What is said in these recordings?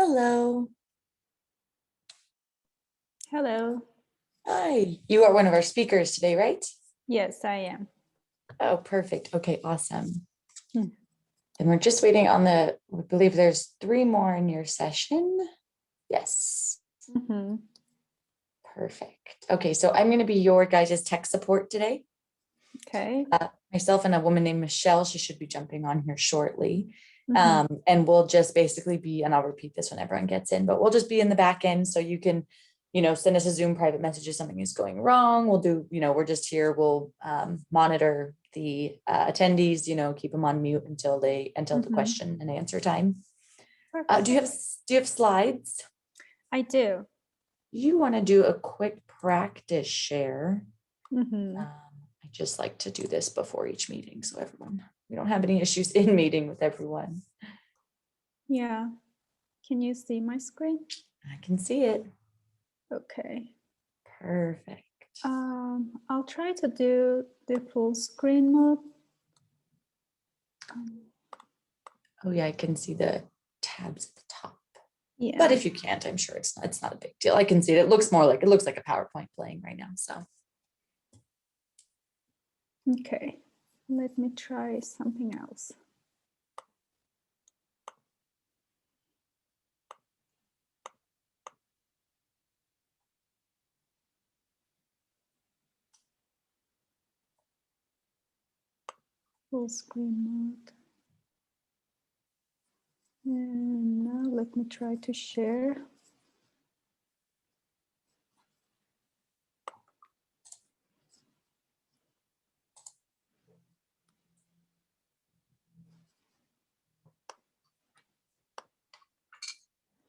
Hello. Hello. Hi. You are one of our speakers today, right? Yes, I am. Oh, perfect. Okay, awesome. Hmm. And we're just waiting on I believe there's 3 more in your session. Yes. Mm-hmm. Perfect. Okay, so I'm going to be your guys' tech support today. Okay. Myself and a woman named Michelle, she should be jumping on here shortly. Mm-hmm. And we'll just basically be, and I'll repeat this when everyone gets in, but we'll just be in the back end so you can, send us a Zoom private message if something is going wrong. We'll do, we're just here. We'll monitor the attendees, keep them on mute until the question and answer time. Do you have slides? I do. You want to do a quick practice share? Mm-hmm. I just like to do this before each meeting so we don't have any issues in meeting with everyone. Yeah. Can you see my screen? I can see it. Okay. Perfect. I'll try to do the full screen mode. Oh yeah, I can see the tabs at the top. Yeah. But if you can't, I'm sure it's not a big deal. I can see it. It looks like a PowerPoint playing right now. So. Okay. Let me try something else. Full screen mode. And now let me try to share.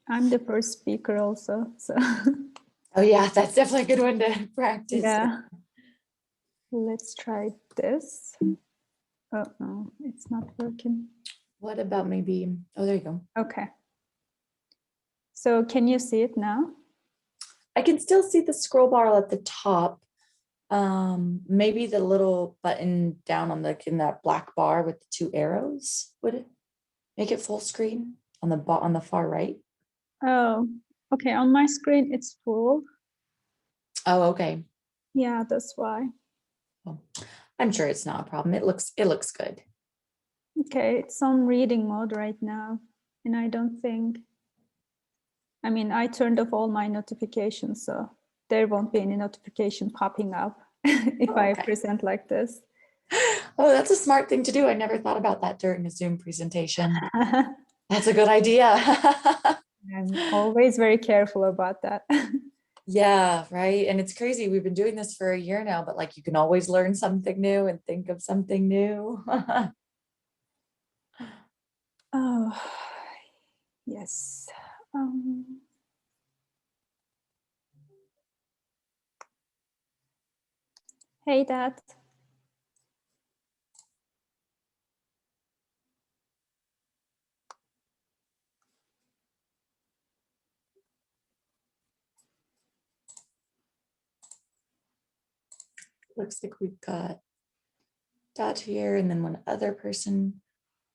I'm the first speaker also, so. Oh yeah, that's definitely a good one to practice. Yeah. Let's try this. Oh no, it's not working. What about maybe, oh, there you go. Okay. So can you see it now? I can still see the scroll bar at the top. Maybe the little button down on in that black bar with the 2 arrows, would it make it full screen on the far right? Oh, okay. On my screen, it's full. Oh, okay. Yeah, that's why. Well, I'm sure it's not a problem. It looks good. Okay, it's on reading mode right now. And I turned off all my notifications, so there won't be any notification popping up if I present like this. Oh, that's a smart thing to do. I never thought about that during a Zoom presentation. That's a good idea. I'm always very careful about that. Yeah, right. And it's crazy. We've been doing this for a year now, but like you can always learn something new and think of something new. Oh, yes. Hey, Dad. Looks like we've got Dot here and then one other person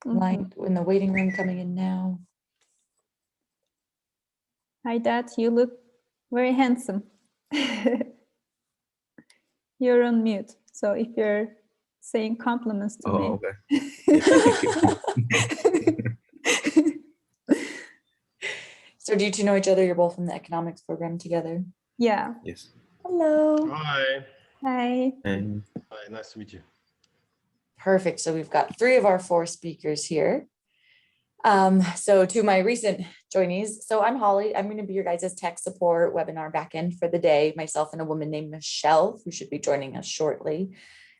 lined in the waiting room coming in now. Hi, Dad. You look very handsome. You're on mute. So if you're saying compliments to me. Okay. Thank you. So do you two know each other? You're both in the economics program together? Yeah. Yes. Hello. Hi. Hi. And Hi, nice to meet you. Perfect. So we've got 3 of our 4 speakers here. So to my recent joinees, so I'm Holly. I'm going to be your guys' tech support webinar backend for the day, myself and a woman named Michelle, who should be joining us shortly.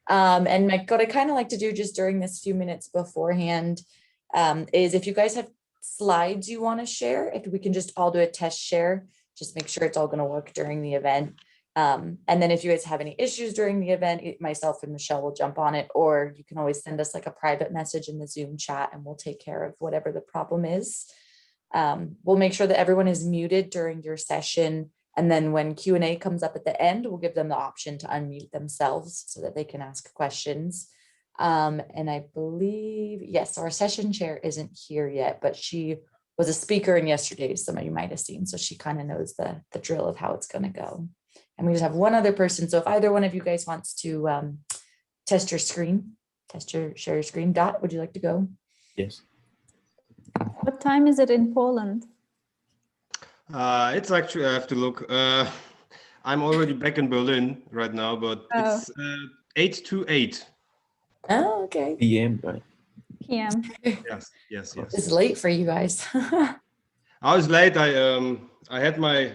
And what I kind of like to do just during this few minutes beforehand is if you guys have slides you want to share, if we can just all do a test share, just make sure it's all going to work during the event. And then if you guys have any issues during the event, myself and Michelle will jump on it, or you can always send us like a private message in the Zoom chat and we'll take care of whatever the problem is. We'll make sure that everyone is muted during your session. And then when Q&A comes up at the end, we'll give them the option to unmute themselves so that they can ask questions. And I believe, yes, our session chair isn't here yet, but she was a speaker in yesterday's, some of you might have seen. So she kind of knows the drill of how it's going to go. And we just have one other person. So if either one of you guys wants to test your screen, share your screen. Dot, would you like to go? Yes. What time is it in Poland? It's actually, I have to look. I'm already back in Berlin right now, but it's 8 to 8. Oh, okay. PM, right? PM. Yes. It's late for you guys. I was late. I had my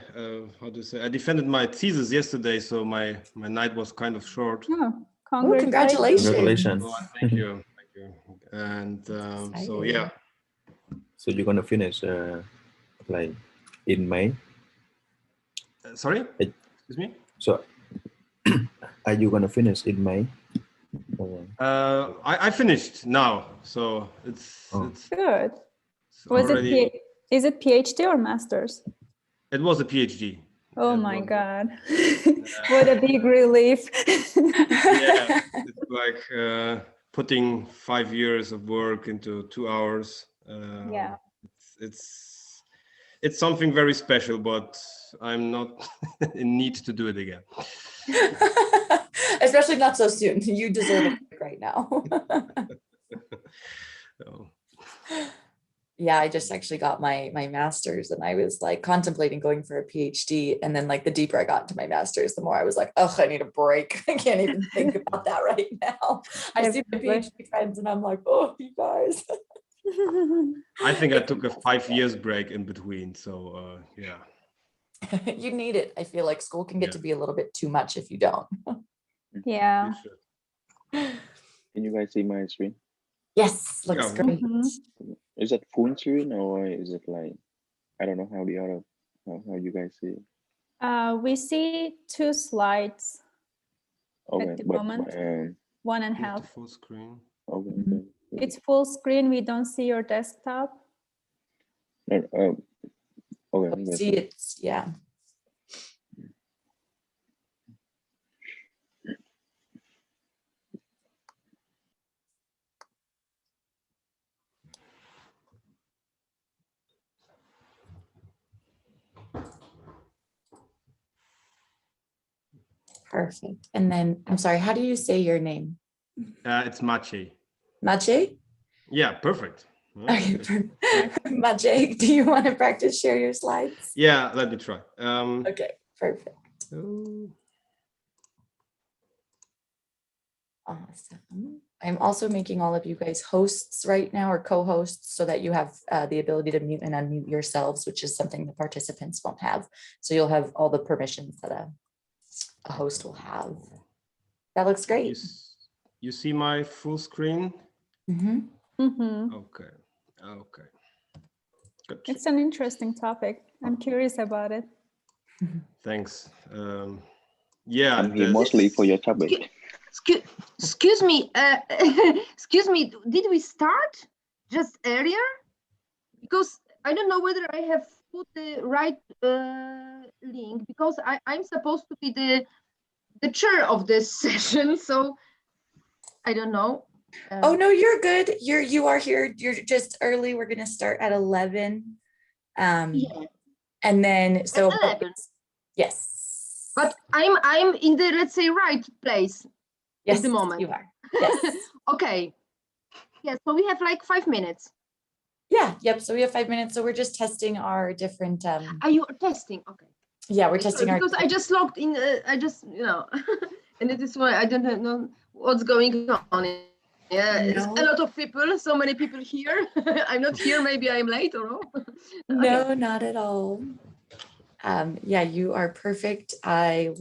I defended my thesis yesterday, so my night was kind of short. Oh, Oh, congratulations. Congratulations. Oh, thank you. And so yeah. So you're gonna finish like in May? Sorry? Excuse me? So are you gonna finish in May? I finished now, so it's Good. already. Is it PhD or master's? It was a PhD. Oh my God. What a big relief. Yeah, it's like putting 5 years of work into 2 hours. Yeah. It's something very special, but I'm not in need to do it again. Especially not so soon. You deserve it right now. So. Yeah, I just actually got my master's and I was like contemplating going for a PhD. And then like the deeper I got into my master's, the more I was like, oh, I need a break. I can't even think about that right now. I see my PhD friends and I'm like, oh, you guys. I think I took a 5 years break in between. So yeah. You need it. I feel like school can get to be a little bit too much if you don't. Yeah. Can you guys see my screen? Yes, looks Yeah. great. Is that full screen or is it like, I don't know how the other, how you guys see it? We see 2 slides Okay, at the but moment. 1.5. Full screen. okay. It's full screen. We don't see your desktop. No, okay. See, it's, yeah. Perfect. And then, I'm sorry, how do you say your name? It's Maciej. Maciej? Yeah, perfect. Okay, Maciej, do you want to practice share your slides? Yeah, let me try. Okay, perfect. Awesome. I'm also making all of you guys hosts right now, or co-hosts, so that you have the ability to mute and unmute yourselves, which is something the participants won't have. So you'll have all the permissions that a host will have. That looks great. You see my full screen? Okay. Good. It's an interesting topic. I'm curious about it. Thanks. Yeah. I'm here mostly for your topic. Excuse me. Excuse me. Did we start just earlier? Because I don't know whether I have put the right link, because I'm supposed to be the chair of this session. So I don't know. Oh no, you're good. You are here. You're just early. We're gonna start at 11. Yeah. And then so At 11. Yes. But I'm in the, let's say, right place Yes, at the moment. you are. Yes. Okay. Yeah. So we have like 5 minutes. Yeah. Yep. So we have 5 minutes. So we're just testing our different. Are you testing? Okay. Yeah, we're testing our. Because I just logged in. I just and it is why I don't know what's going on. Yeah, it's a lot of people. So many people here. I'm not here. Maybe I'm late or no. No, Okay. not at all. Yeah, you are perfect. I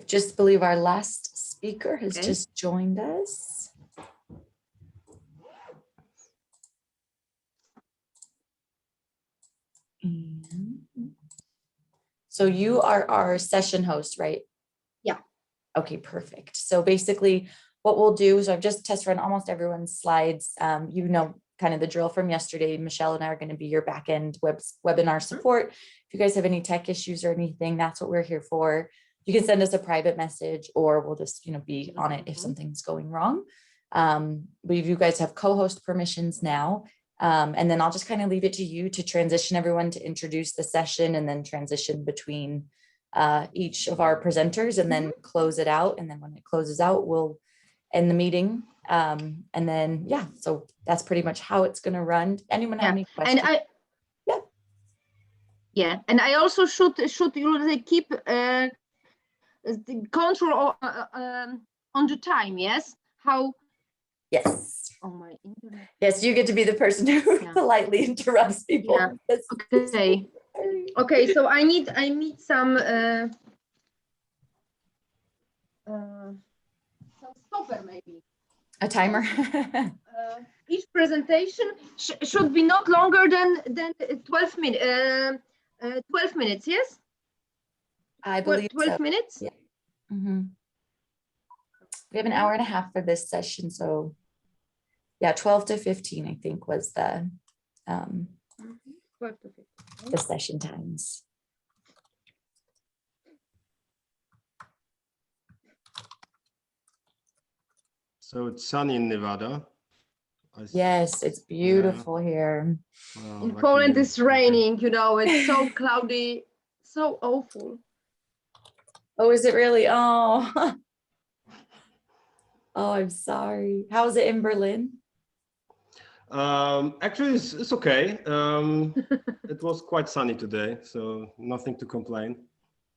just believe our last speaker has just joined us. So you are our session host, right? Yeah. Okay, perfect. So basically what we'll do is I've just test run almost everyone's slides. You know, kind of the drill from yesterday. Michelle and I are going to be your back-end webinar support. If you guys have any tech issues or anything, that's what we're here for. You can send us a private message, or we'll just, be on it if something's going wrong. But if you guys have co-host permissions now, And then I'll just kind of leave it to you to transition everyone to introduce the session and then transition between each of our presenters and then close it out. And then when it closes out, we'll end the meeting. And then, yeah, so that's pretty much how it's going to run. Anyone have any questions? And I also should you keep the control on the time. Yes. How? Yes. Oh, my internet. Yes, you get to be the person who politely interrupts people. Yeah. Okay. Okay. So I need some stopper maybe. A timer. Each presentation should be not longer than 12 minutes. 12 minutes. Yes. I believe 12 so. minutes. Yeah. We have an hour and a half for this session, so yeah, 12 to 15, I think, was the 12 to 15. the session times. So it's sunny in Nevada. Yes, it's beautiful here. Well, In lucky Poland, you. it's raining. You know, it's so cloudy, so awful. Oh, is it really? Oh, oh, I'm sorry. How is it in Berlin? Actually, it's okay. It was quite sunny today, so nothing to complain.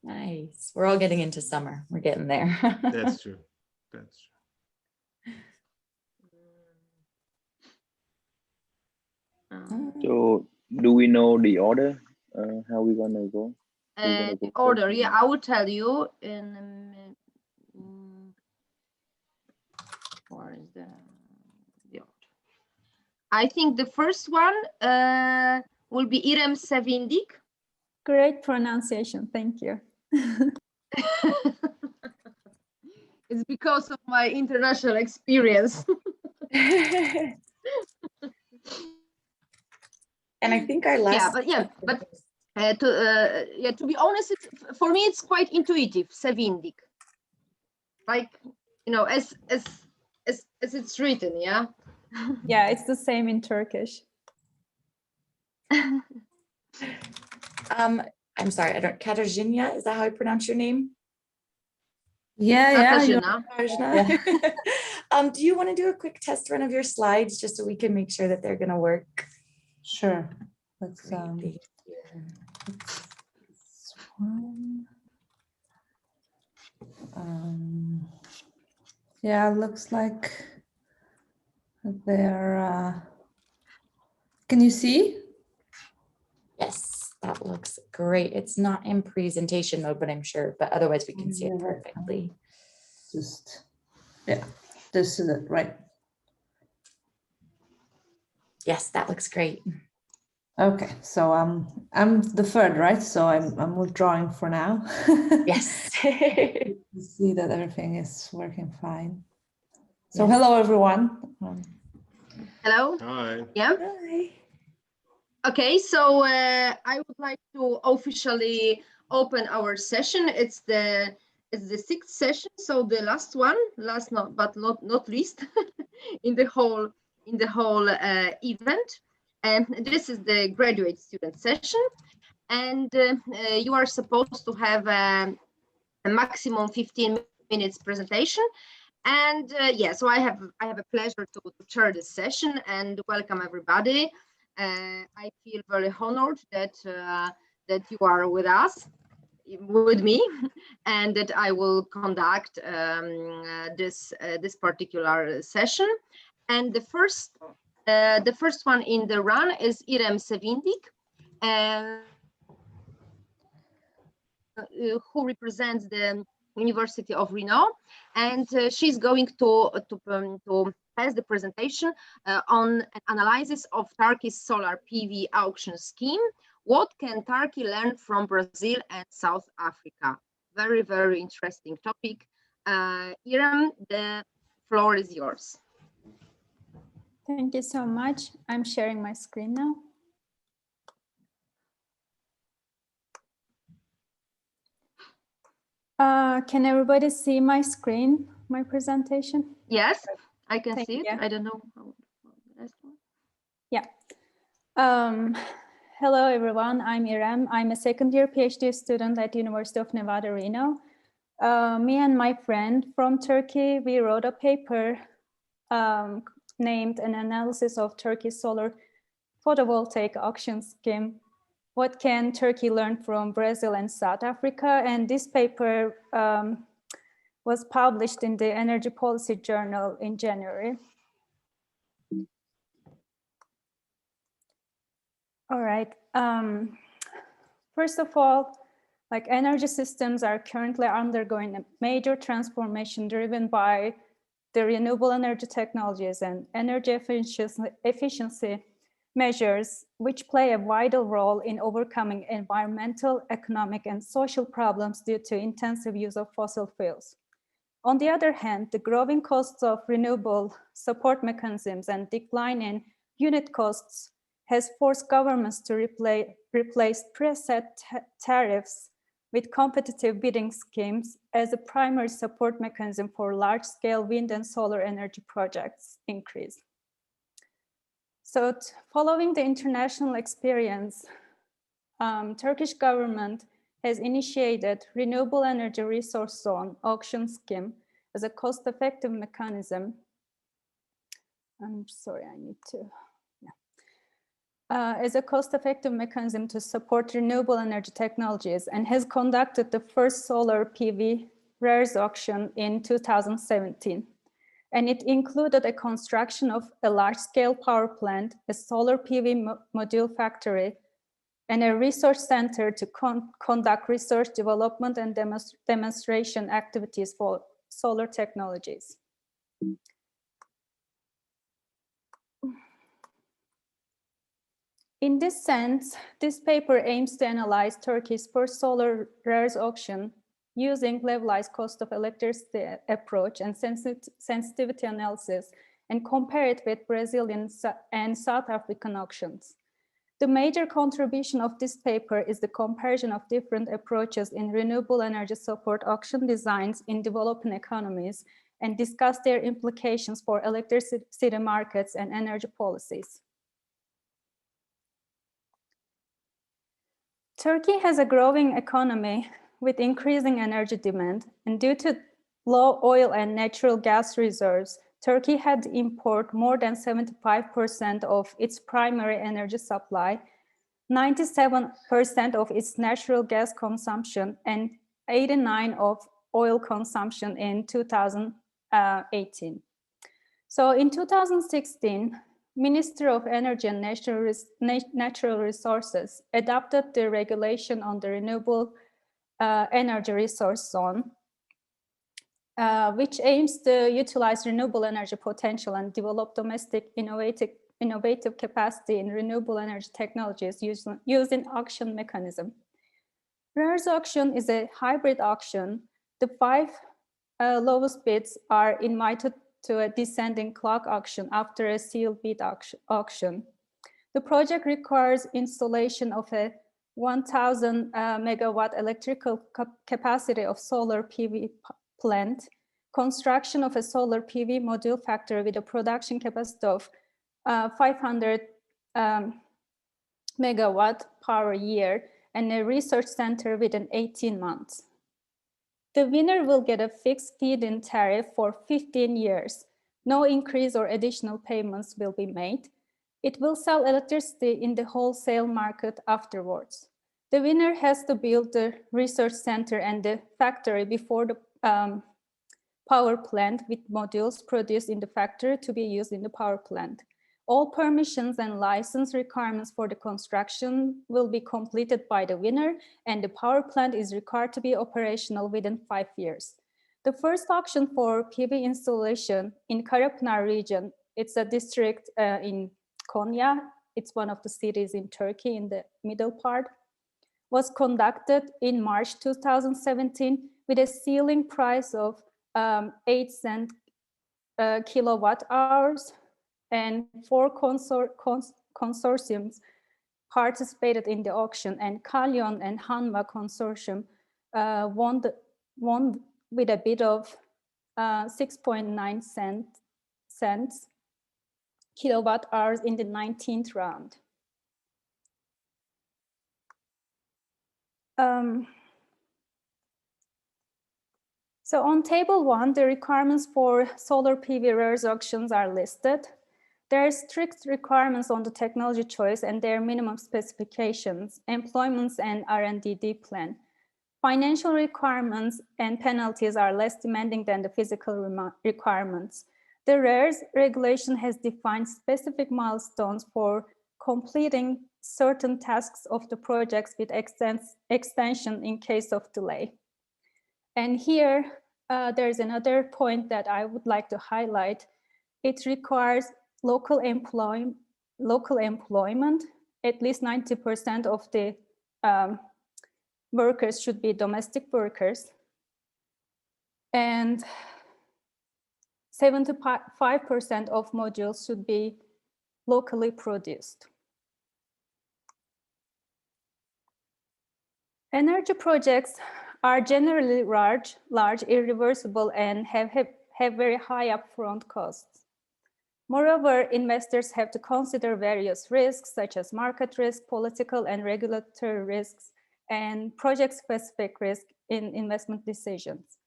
Nice. We're all getting into summer. We're getting there. That's true. That's true. So do we know the order? How we gonna go? The order, yeah, I will tell you in a minute. Where is the order? I think the first one will be Irem Sevindik. Great pronunciation, thank you. It's because of my international experience. And I think our last. To be honest, for me it's quite intuitive. Sevindik, like, you know, as it's written, yeah. Yeah, it's the same in Turkish. I'm sorry, I don't. Katarzyna, is that how I pronounce your name? Yeah, Katarzyna. Do you want to do a quick test run of your slides just so we can make sure that they're going to work? sure. Let's Great, this one. Yeah, looks like they're. Can you see? Yes, that looks great. It's not in presentation mode, but I'm sure, but otherwise we can see it Yeah. perfectly. Just, yeah, this is it, right? Yes, that looks great. Okay, so I'm the third, right? So I'm withdrawing for now. Yes. See that everything is working fine. So Yes. hello everyone. Hello. Hi. Yeah. Hi. Okay, so I would like to officially open our session. It's the sixth session, so the last one, but not least, in the whole event. And this is the graduate student session, and you are supposed to have a maximum 15 minutes presentation. And so I have a pleasure to chair this session and welcome everybody. I feel very honored that you are with us, with me, and that I will conduct this particular session. And the first one in the run is Irem Sevindik, who represents the University of Reno, and she's going to pass the presentation on an analysis of Turkey's solar PV auction scheme. What can Turkey learn from Brazil and South Africa? Very, very interesting topic. Irem, the floor is yours. Thank you so much. I'm sharing my screen now. Can everybody see my screen, my presentation? Yes, I can Thank see it. you. I don't know how the rest one. Yeah. Um, Hello, everyone. I'm Irem. I'm a second-year PhD student at University of Nevada, Reno. Me and my friend from Turkey, we wrote a paper named An Analysis of Turkey's Solar Photovoltaic Auction Scheme. What can Turkey learn from Brazil and South Africa? And this paper was published in the Energy Policy Journal in January. All right. First of all, like energy systems are currently undergoing a major transformation driven by the renewable energy technologies and energy efficiency measures, which play a vital role in overcoming environmental, economic, and social problems due to intensive use of fossil fuels. On the other hand, the growing costs of renewable support mechanisms and decline in unit costs has forced governments to replace preset tariffs with competitive bidding schemes as a primary support mechanism for large-scale wind and solar energy projects increase. So following the international experience, Turkish government has initiated renewable energy resource zone auction scheme as a cost-effective mechanism. I'm sorry, I need to, as a cost-effective mechanism to support renewable energy technologies and has conducted the first solar PV RERS auction in 2017. And it included a construction of a large-scale power plant, a solar PV module factory, and a research center to conduct research, development, and demonstration activities for solar technologies. In this sense, this paper aims to analyze Turkey's first solar RERS auction using levelized cost of electricity approach and sensitivity analysis and compare it with Brazilian and South African auctions. The major contribution of this paper is the comparison of different approaches in renewable energy support auction designs in developing economies and discuss their implications for electricity markets and energy policies. Turkey has a growing economy with increasing energy demand, and due to low oil and natural gas reserves, Turkey had to import more than 75% of its primary energy supply, 97% of its natural gas consumption, and 89% of oil consumption in 2018. So in 2016, Minister of Energy and Natural Resources adopted the regulation on the renewable energy resource zone, which aims to utilize renewable energy potential and develop domestic innovative capacity in renewable energy technologies using auction mechanism. RERS auction is a hybrid auction. The 5 lowest bids are invited to a descending clock auction after a sealed bid auction. The project requires installation of a 1,000 megawatt electrical capacity of solar PV plant, construction of a solar PV module factory with a production capacity of 500 megawatt per year, and a research center within 18 months. The winner will get a fixed feed-in tariff for 15 years. No increase or additional payments will be made. It will sell electricity in the wholesale market afterwards. The winner has to build the research center and the factory before the power plant with modules produced in the factory to be used in the power plant. All permissions and license requirements for the construction will be completed by the winner, and the power plant is required to be operational within 5 years. The first auction for PV installation in Karapınar region, it's a district in Konya, it's one of the cities in Turkey in the middle part, was conducted in March 2017 with a ceiling price of 8 cents kilowatt hours, and 4 consortiums participated in the auction, and Kalyon and Hanva consortium won with a bid of 6.9 cents kilowatt hours in the 19th round. So on table 1, the requirements for solar PV reverse auctions are listed. There are strict requirements on the technology choice and their minimum specifications, employments, and R&D plan. Financial requirements and penalties are less demanding than the physical requirements. The RERS regulation has defined specific milestones for completing certain tasks of the projects with extension in case of delay. And here, there's another point that I would like to highlight. It requires local employment. At least 90% of the workers should be domestic workers. And 75% of modules should be locally produced. Energy projects are generally large, irreversible, and have very high upfront costs. Moreover, investors have to consider various risks, such as market risk, political and regulatory risks, and project-specific risk in investment decisions.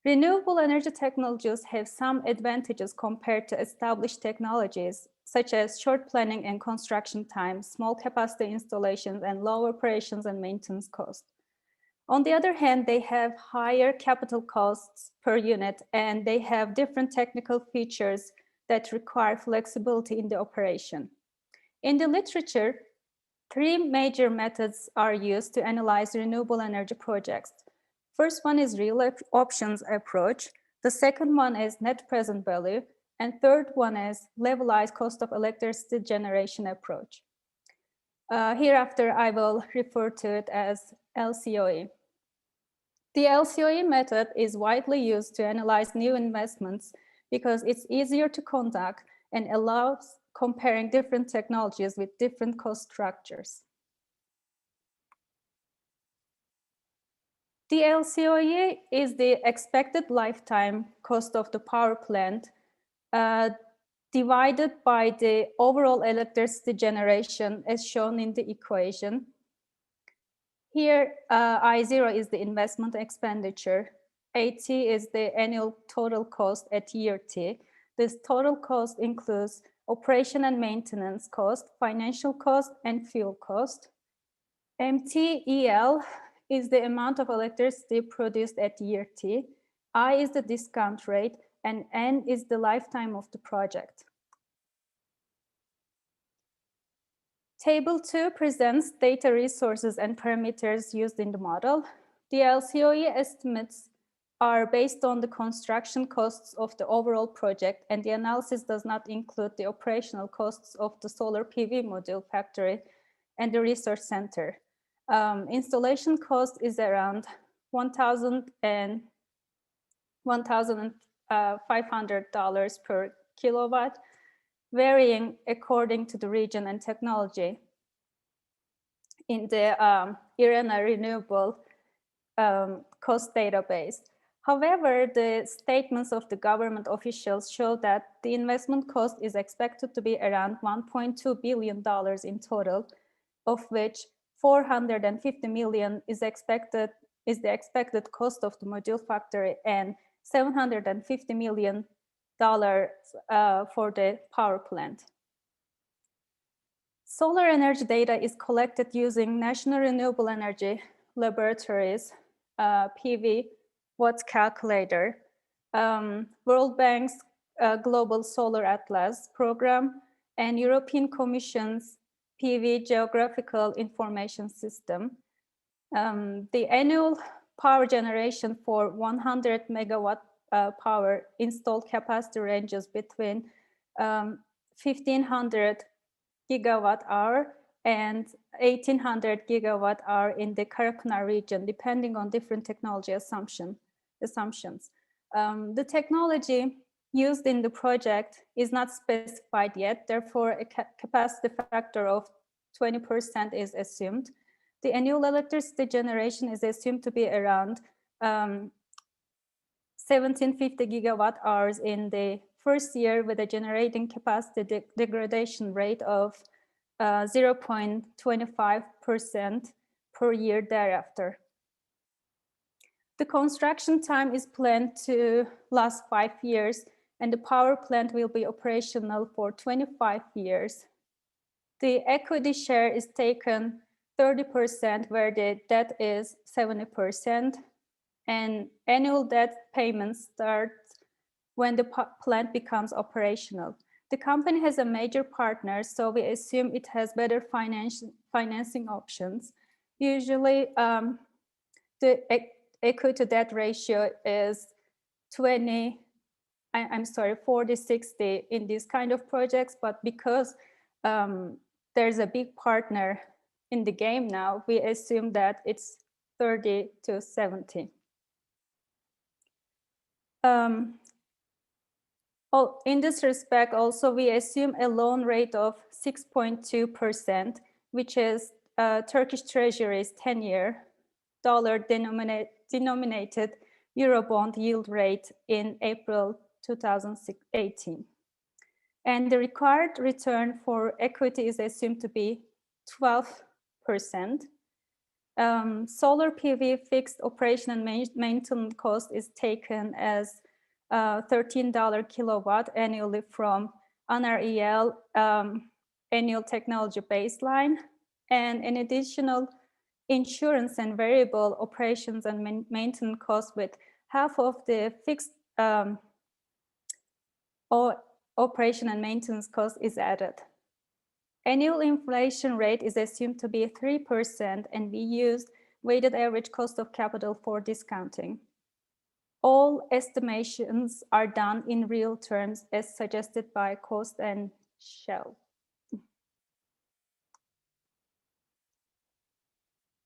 Renewable energy technologies have some advantages compared to established technologies, such as short planning and construction time, small capacity installations, and low operations and maintenance costs. On the other hand, they have higher capital costs per unit, and they have different technical features that require flexibility in the operation. In the literature, 3 major methods are used to analyze renewable energy projects. First one is real options approach. The second one is net present value. And third one is levelized cost of electricity generation approach. Hereafter, I will refer to it as LCOE. The LCOE method is widely used to analyze new investments because it's easier to conduct and allows comparing different technologies with different cost structures. The LCOE is the expected lifetime cost of the power plant divided by the overall electricity generation as shown in the equation. Here, I0 is the investment expenditure. AT is the annual total cost at year T. This total cost includes operation and maintenance cost, financial cost, and fuel cost. MTEL is the amount of electricity produced at year T. I is the discount rate, and N is the lifetime of the project. Table 2 presents data resources and parameters used in the model. The LCOE estimates are based on the construction costs of the overall project, and the analysis does not include the operational costs of the solar PV module factory and the research center. Installation cost is around $1,500 per kilowatt, varying according to the region and technology. In the Irem renewable cost database. However, the statements of the government officials show that the investment cost is expected to be around $1.2 billion in total, of which $450 million is the expected cost of the module factory and $750 million for the power plant. Solar energy data is collected using National Renewable Energy Laboratories, PV Watt Calculator, World Bank's Global Solar Atlas program, and European Commission's PV Geographical Information System. The annual power generation for 100 megawatt power installed capacity ranges between 1,500 gigawatt hour and 1,800 gigawatt hour in the Karakunar region, depending on different technology assumptions. The technology used in the project is not specified yet, therefore a capacity factor of 20% is assumed. The annual electricity generation is assumed to be around 1,750 gigawatt hours in the first year, with a generating capacity degradation rate of 0.25% per year thereafter. The construction time is planned to last 5 years, and the power plant will be operational for 25 years. The equity share is taken 30%, where the debt is 70%, and annual debt payments start when the plant becomes operational. The company has a major partner, so we assume it has better financing options. Usually, the equity to debt ratio is 40-60 in these kind of projects, but because there's a big partner in the game now, we assume that it's 30-70. In this respect, also, we assume a loan rate of 6.2%, which is Turkish Treasury's 10-year dollar-denominated Eurobond yield rate in April 2018. And the required return for equity is assumed to be 12%. Solar PV fixed operation and maintenance cost is taken as $13 kilowatt annually from NREL annual technology baseline, and an additional insurance and variable operations and maintenance costs with half of the fixed operation and maintenance cost is added. Annual inflation rate is assumed to be 3%, and we used weighted average cost of capital for discounting. All estimations are done in real terms as suggested by Cost and Shell.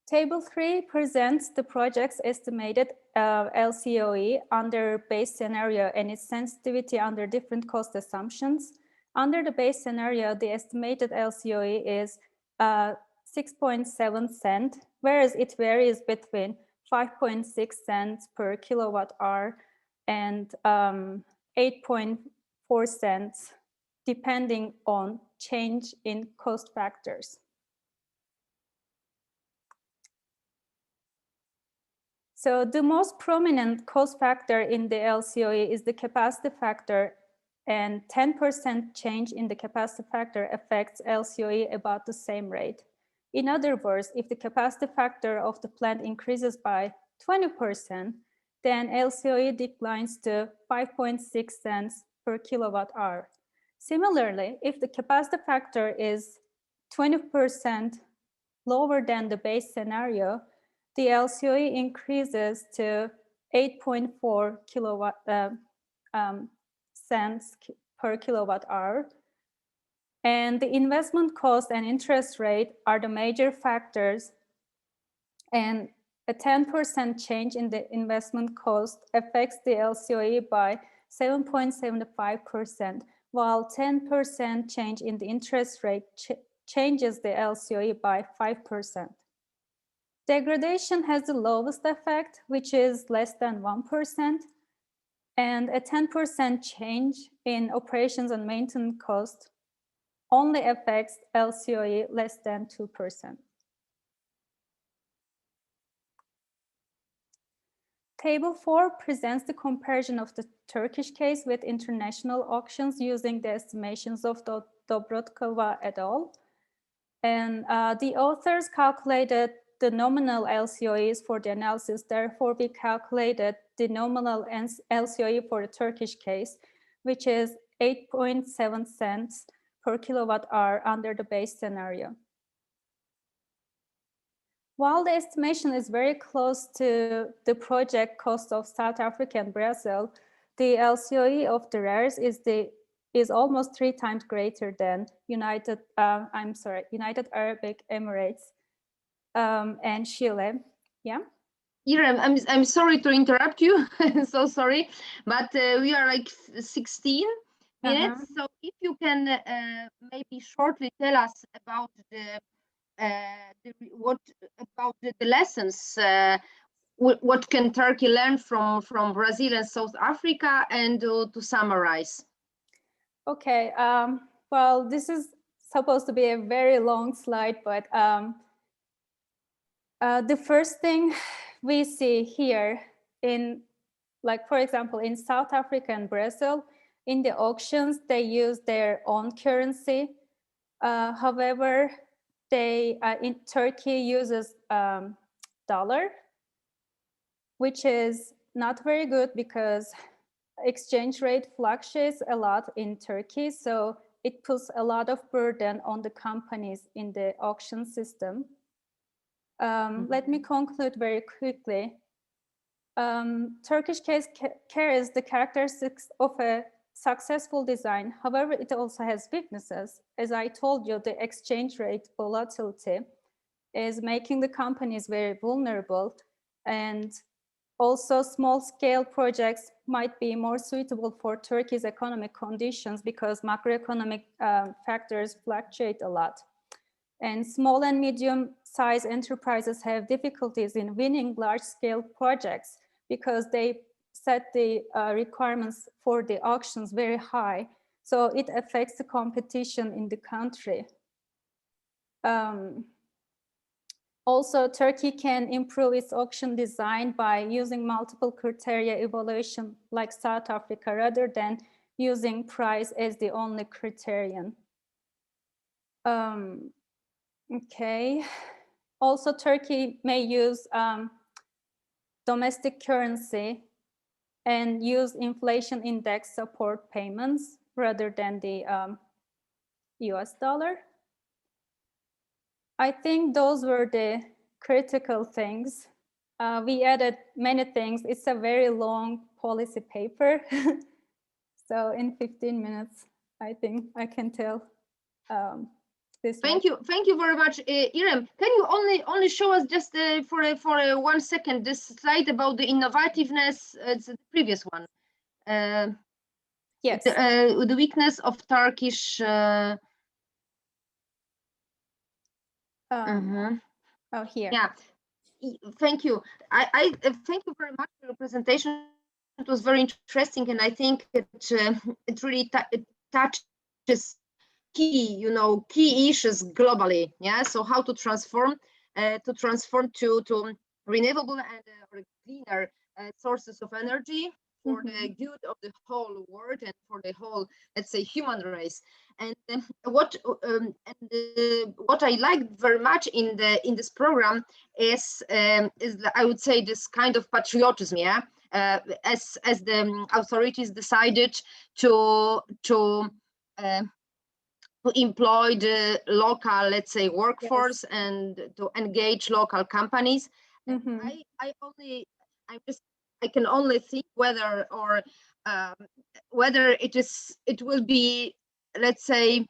Table 3 presents the project's estimated LCOE under base scenario and its sensitivity under different cost assumptions. Under the base scenario, the estimated LCOE is 6.7 cents, whereas it varies between 5.6 cents per kilowatt hour and 8.4 cents, depending on change in cost factors. So the most prominent cost factor in the LCOE is the capacity factor, and 10% change in the capacity factor affects LCOE about the same rate. In other words, if the capacity factor of the plant increases by 20%, then LCOE declines to 5.6 cents per kilowatt hour. Similarly, if the capacity factor is 20% lower than the base scenario, the LCOE increases to 8.4 cents per kilowatt hour. And the investment cost and interest rate are the major factors. And a 10% change in the investment cost affects the LCOE by 7.75%, while 10% change in the interest rate changes the LCOE by 5%. Degradation has the lowest effect, which is less than 1%, and a 10% change in operations and maintenance cost only affects LCOE less than 2%. Table 4 presents the comparison of the Turkish case with international auctions using the estimations of Dobrotkova et al. And the authors calculated the nominal LCOEs for the analysis. Therefore, we calculated the nominal LCOE for the Turkish case, which is 8.7 cents per kilowatt hour under the base scenario. While the estimation is very close to the project cost of South Africa and Brazil, the LCOE of the RARs is almost 3 times greater than United Arab Emirates and Chile. Yeah. Irem, I'm sorry to interrupt you. So sorry, but we are like 16 minutes. So if you can maybe shortly tell us about the lessons. What can Turkey learn from Brazil and South Africa, and to summarize? Okay. Well, this is supposed to be a very long slide, but The first thing we see here in, like, for example, in South Africa and Brazil, in the auctions, they use their own currency. However, in Turkey uses dollar, which is not very good because exchange rate fluctuates a lot in Turkey. So it puts a lot of burden on the companies in the auction system. Let me conclude very quickly. Turkish case carries the characteristics of a successful design. However, it also has weaknesses. As I told you, the exchange rate volatility is making the companies very vulnerable, and also small scale projects might be more suitable for Turkey's economic conditions because macroeconomic factors fluctuate a lot. And small and medium-sized enterprises have difficulties in winning large-scale projects because they set the requirements for the auctions very high. So it affects the competition in the country. Also, Turkey can improve its auction design by using multiple criteria evaluation like South Africa rather than using price as the only criterion. Okay. Also, Turkey may use domestic currency and use inflation index support payments rather than the US dollar. I think those were the critical things. We added many things. It's a very long policy paper. So in 15 minutes, I think I can tell this. Thank you very much, Irem. Can you only show us just for 1 second this slide about the innovativeness? It's the previous one. Yes. The weakness of Turkish. Oh, here. Yeah. Thank you. I thank you very much for your presentation. It was very interesting, and I think it really touches key issues globally. Yeah. So how to transform to renewable and cleaner sources of energy for the good of the whole world and for the whole, let's say, human race. And what I like very much in this program is I would say this kind of patriotism. Yeah. As the authorities decided to employ the local, let's say, workforce, yes, and to engage local companies. I can only think whether it will be, let's say,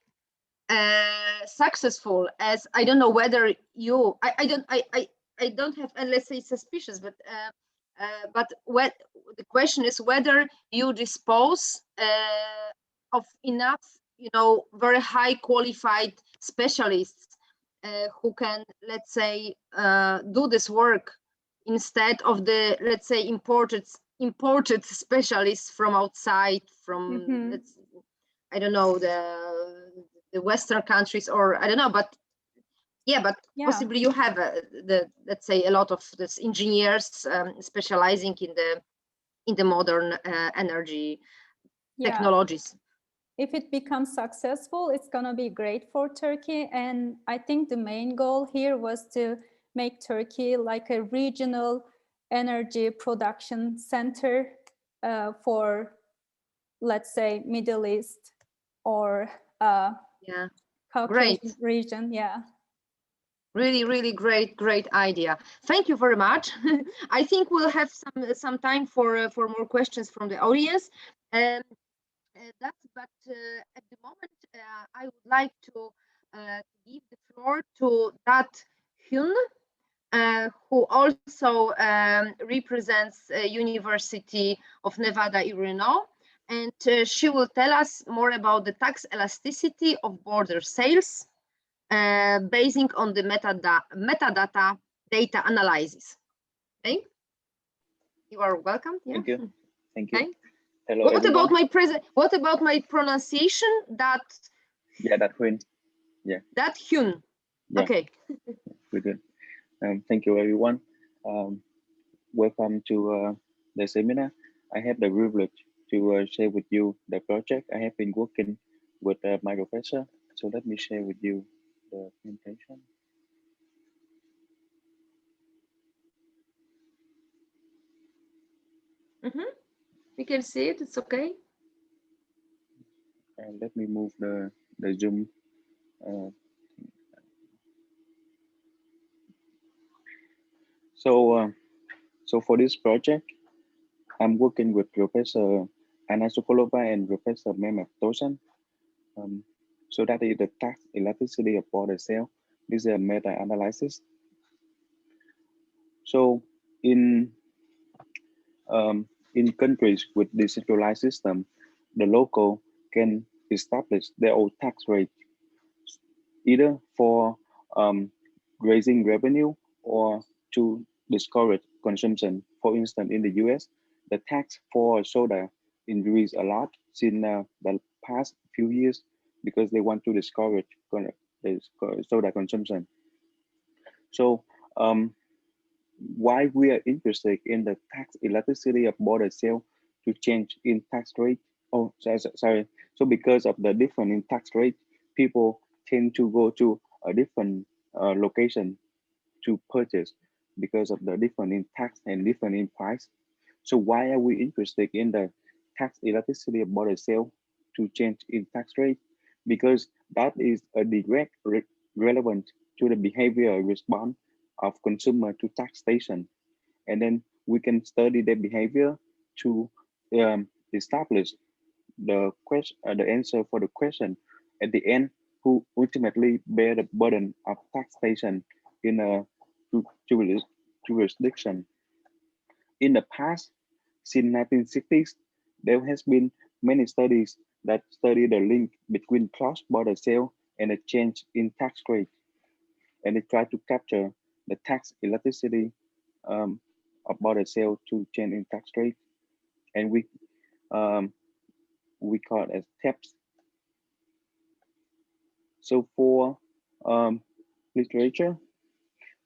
successful, as I don't know whether you I don't have, let's say, suspicious, but what the question is whether you dispose of enough, very high qualified specialists who can, let's say, do this work instead of the, let's say, imported specialists from outside, from I don't know, the Western countries, or I don't know, but possibly you have let's say, a lot of this engineers specializing in the modern energy technologies. If it becomes successful, it's going to be great for Turkey. And I think the main goal here was to make Turkey like a regional energy production center for, let's say, Middle East or Caucasus region. Yeah. Really, really great idea. Thank you very much. I think we'll have some time for more questions from the audience. But at the moment, I would like to give the floor to that Huynh, who also represents University of Nevada, Reno, and she will tell us more about the tax elasticity of border sales, basing on the metadata data analysis. Okay, you are welcome. Thank you. Thank you. Okay. Hello. What everyone. What about my pronunciation? That Huynh. Yeah. That Huynh. Yeah. Okay. We're good. Thank you, everyone. Welcome to the seminar. I have the privilege to share with you the project I have been working with my professor. So let me share with you the presentation. We can see it. It's okay. And let me move the Zoom. So for this project, I'm working with Professor Anna Sokolova and Professor Mehmet Tosan. So that is the tax elasticity of border cell. This is a meta-analysis. So in countries with decentralized system, the local can establish their own tax rate, either for raising revenue or to discourage consumption. For instance, in the US, the tax for soda increased a lot in the past few years because they want to discourage soda consumption. So why we are interested in the tax elasticity of border sale to change in tax rate? Oh, sorry. So because of the difference in tax rate, people tend to go to a different location to purchase because of the difference in tax and different in price. So why are we interested in the tax elasticity of border sale to change in tax rate? Because that is a direct relevant to the behavior response of consumer to taxation. And then we can study their behavior to establish the question, the answer for the question at the end, who ultimately bear the burden of taxation in a jurisdiction. In the past, since 1960s, there has been many studies that study the link between cross-border sale and a change in tax rate, and they try to capture the tax elasticity of border sale to change in tax rate, and we call it as TEPS. So for literature,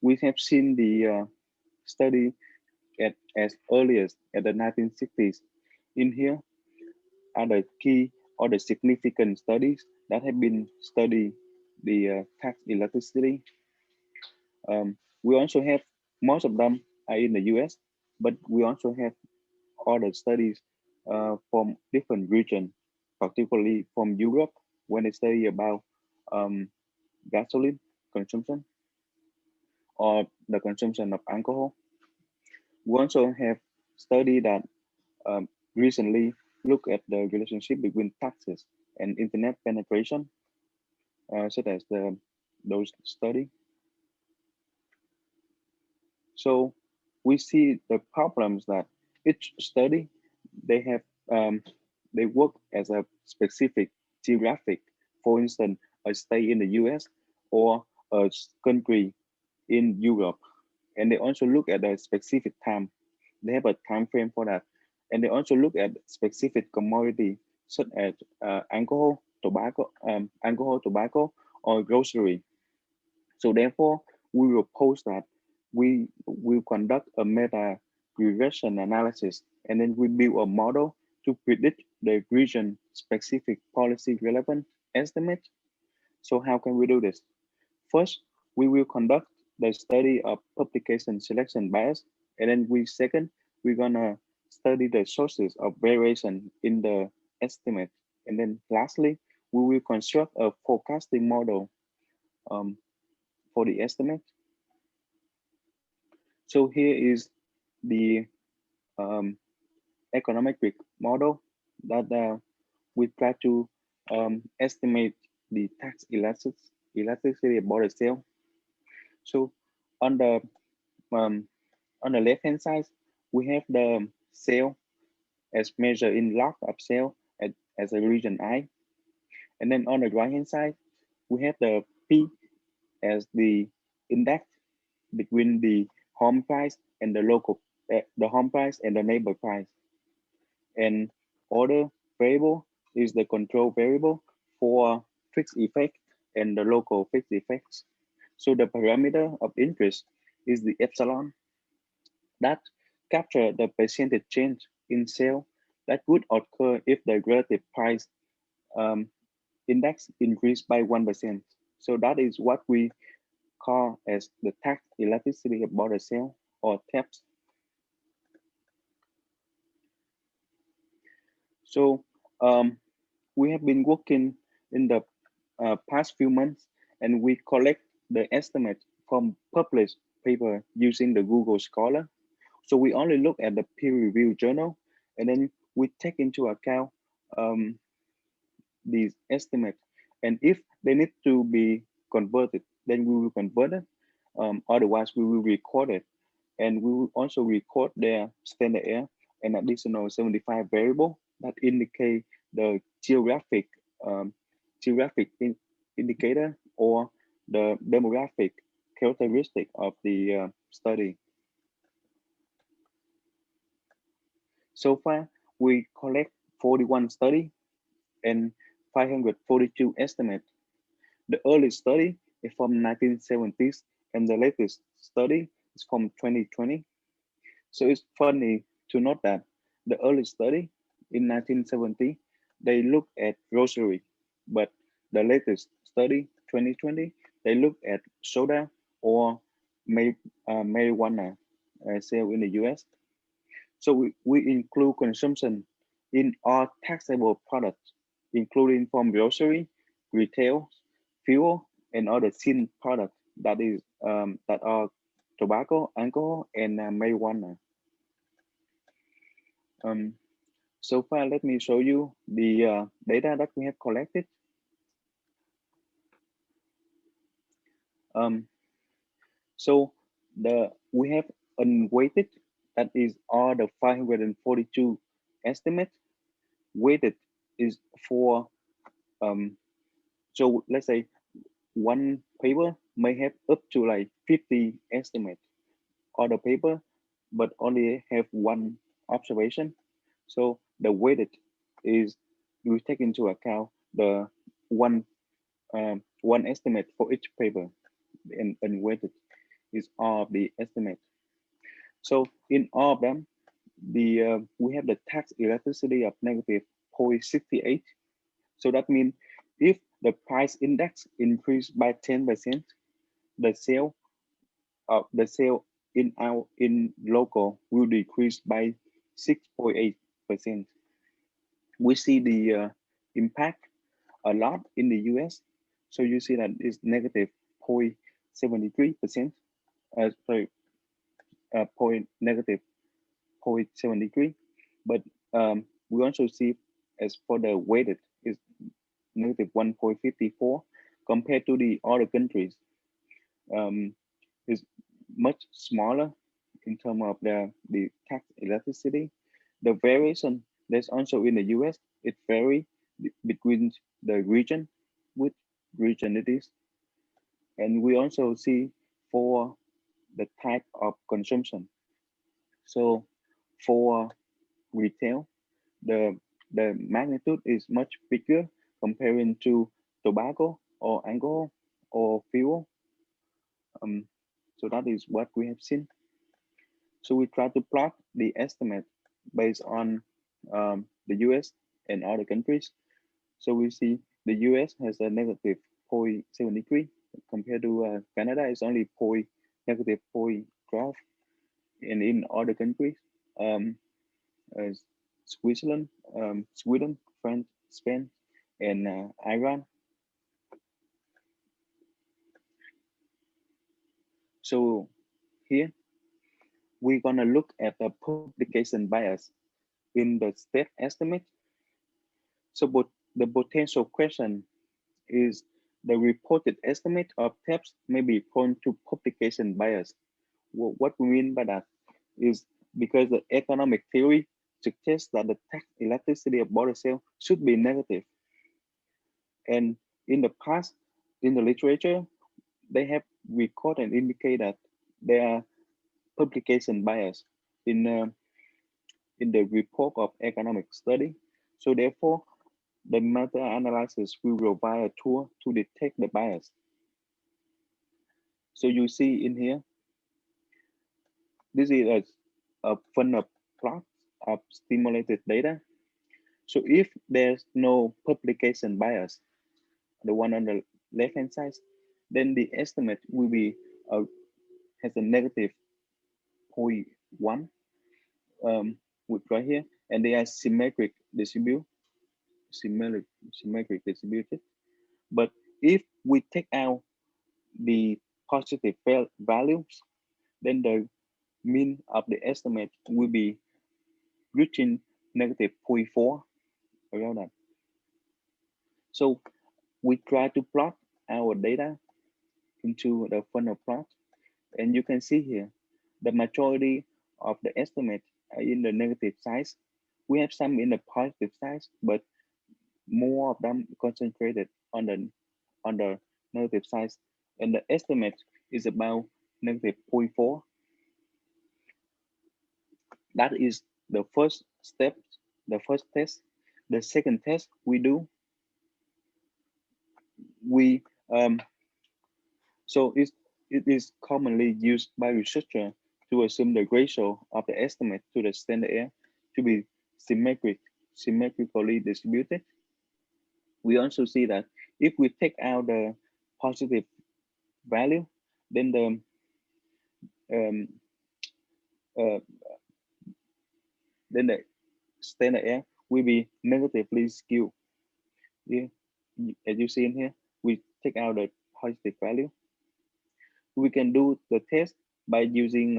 we have seen the study as early as at the 1960s. In here are the key or the significant studies that have been studying the tax elasticity. We also have, most of them are in the US, but we also have other studies from different regions, particularly from Europe, when they study about gasoline consumption or the consumption of alcohol. We also have study that recently look at the relationship between taxes and internet penetration, such as those study. So we see the problems that each study, they have they work as a specific geographic, for instance, a state in the US or a country in Europe, and they also look at a specific time. They have a time frame for that, and they also look at specific commodity such as alcohol, tobacco, or grocery. So therefore, we will pose that we will conduct a meta regression analysis, and then we build a model to predict the region specific policy relevant estimate. So how can we do this? First, we will conduct the study of publication selection bias, and then we're gonna study the sources of variation in the estimate. And then lastly, we will construct a forecasting model for the estimate. So here is the econometric model that we try to estimate the tax elasticity of border sale. So on the left hand side, we have the sale as measured in log of sale as a region I, and then on the right hand side, we have the P as the index between the home price and the local, the home price and the neighbor price. And other variable is the control variable for fixed effect and the local fixed effects. So the parameter of interest is the epsilon that capture the percentage change in sale that would occur if the relative price index increased by 1%. So that is what we call as the tax elasticity of border sale, or TEPS. So we have been working in the past few months, and we collect the estimate from published paper using the Google Scholar. So we only look at the peer-reviewed journal, and then we take into account these estimates. And if they need to be converted, then we will convert it. Otherwise, we will record it. And we will also record their standard error and additional 75 variable that indicate the geographic indicator or the demographic characteristic of the study. So far, we collect 41 study and 542 estimates. The early study is from 1970s, and the latest study is from 2020. So it's funny to note that the early study in 1970, they look at grocery, but the latest study, 2020, they look at soda or marijuana sale in the US. So we include consumption in all taxable products, including from grocery, retail, fuel, and other sin products that are tobacco, alcohol, and marijuana. So far, let me show you the data that we have collected. So we have unweighted, that is all the 542 estimates. Weighted is for so let's say one paper may have up to like 50 estimates, other paper, but only have one observation. So the weighted is we take into account the one estimate for each paper, and weighted is all of the estimate. So in all of them, we have the tax elasticity of negative 0.68. So that means if the price index increased by 10%, the sale in local will decrease by 6.8%. We see the impact a lot in the US. So you see that it's negative 0.73%. Sorry, negative 0.73. But we also see, as for the weighted, is negative 1.54 compared to the other countries. Is much smaller in terms of the tax elasticity. The variation that's also in the US, it varies between the region, which region it is. And we also see for the type of consumption. So for retail, the magnitude is much bigger comparing to tobacco or alcohol or fuel. So that is what we have seen. So we try to plot the estimate based on the US and other countries. So we see the US has a negative 0.73 compared to Canada is only negative 0.12, and in other countries, Switzerland, Sweden, France, Spain, and Iran. So here we're gonna look at the publication bias in the step estimate. So but the potential question is the reported estimate of TEPS may be prone to publication bias. What we mean by that is because the economic theory suggests that the tax elasticity of border sale should be negative. And in the past, in the literature, they have recorded and indicate that there are publication bias in the report of economic study. So therefore, the meta-analysis will provide a tool to detect the bias. So you see in here, this is a funnel plot of stimulated data. So if there's no publication bias, the one on the left hand side, then the estimate will be has a negative 0.1 with right here, and they are symmetric distributed. But if we take out the positive values, then the mean of the estimate will be reaching negative 0.4 around that. So we try to plot our data into the funnel plot, and you can see here the majority of the estimate are in the negative size. We have some in the positive size, but more of them concentrated on the negative size, and the estimate is about negative 0.4. That is the first step, the first test. The second test we do, so it is commonly used by researchers to assume the ratio of the estimate to the standard error to be symmetrically distributed. We also see that if we take out the positive value, then the standard error will be negatively skewed. Yeah, as you see in here, we take out the positive value. We can do the test by using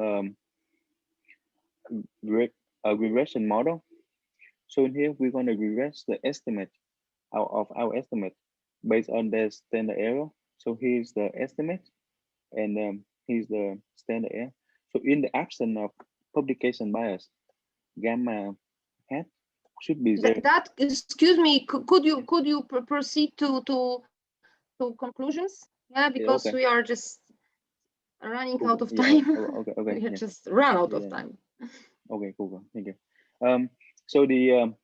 a regression model. So in here, we're going to regress the estimate of our estimate based on the standard error. So here's the estimate, and here's the standard error. So in the absence of publication bias, gamma hat should be zero. That excuse me, could you proceed to conclusions? Yeah, because okay. we are just running out of Yeah, time. okay, We yeah. just run out Yeah. of time. Okay, cool. Thank you. So the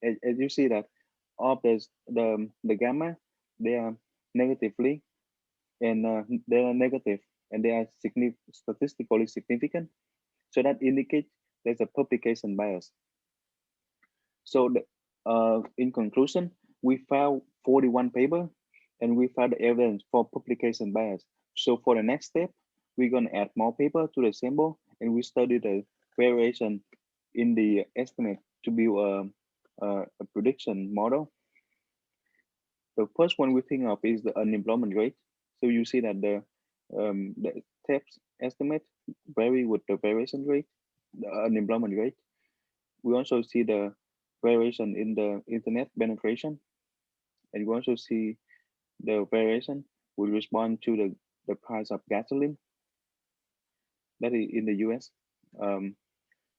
as you see that of the gamma, they are negatively, and they are negative, and they are statistically significant. So that indicates there's a publication bias. So in conclusion, we found 41 papers, and we found the evidence for publication bias. So for the next step, we're going to add more paper to the sample, and we study the variation in the estimate to build a prediction model. The first one we think of is the unemployment rate. So you see that the TEPS estimate vary with the variation rate, the unemployment rate. We also see the variation in the internet penetration, and we also see the variation will respond to the price of gasoline. That is in the US.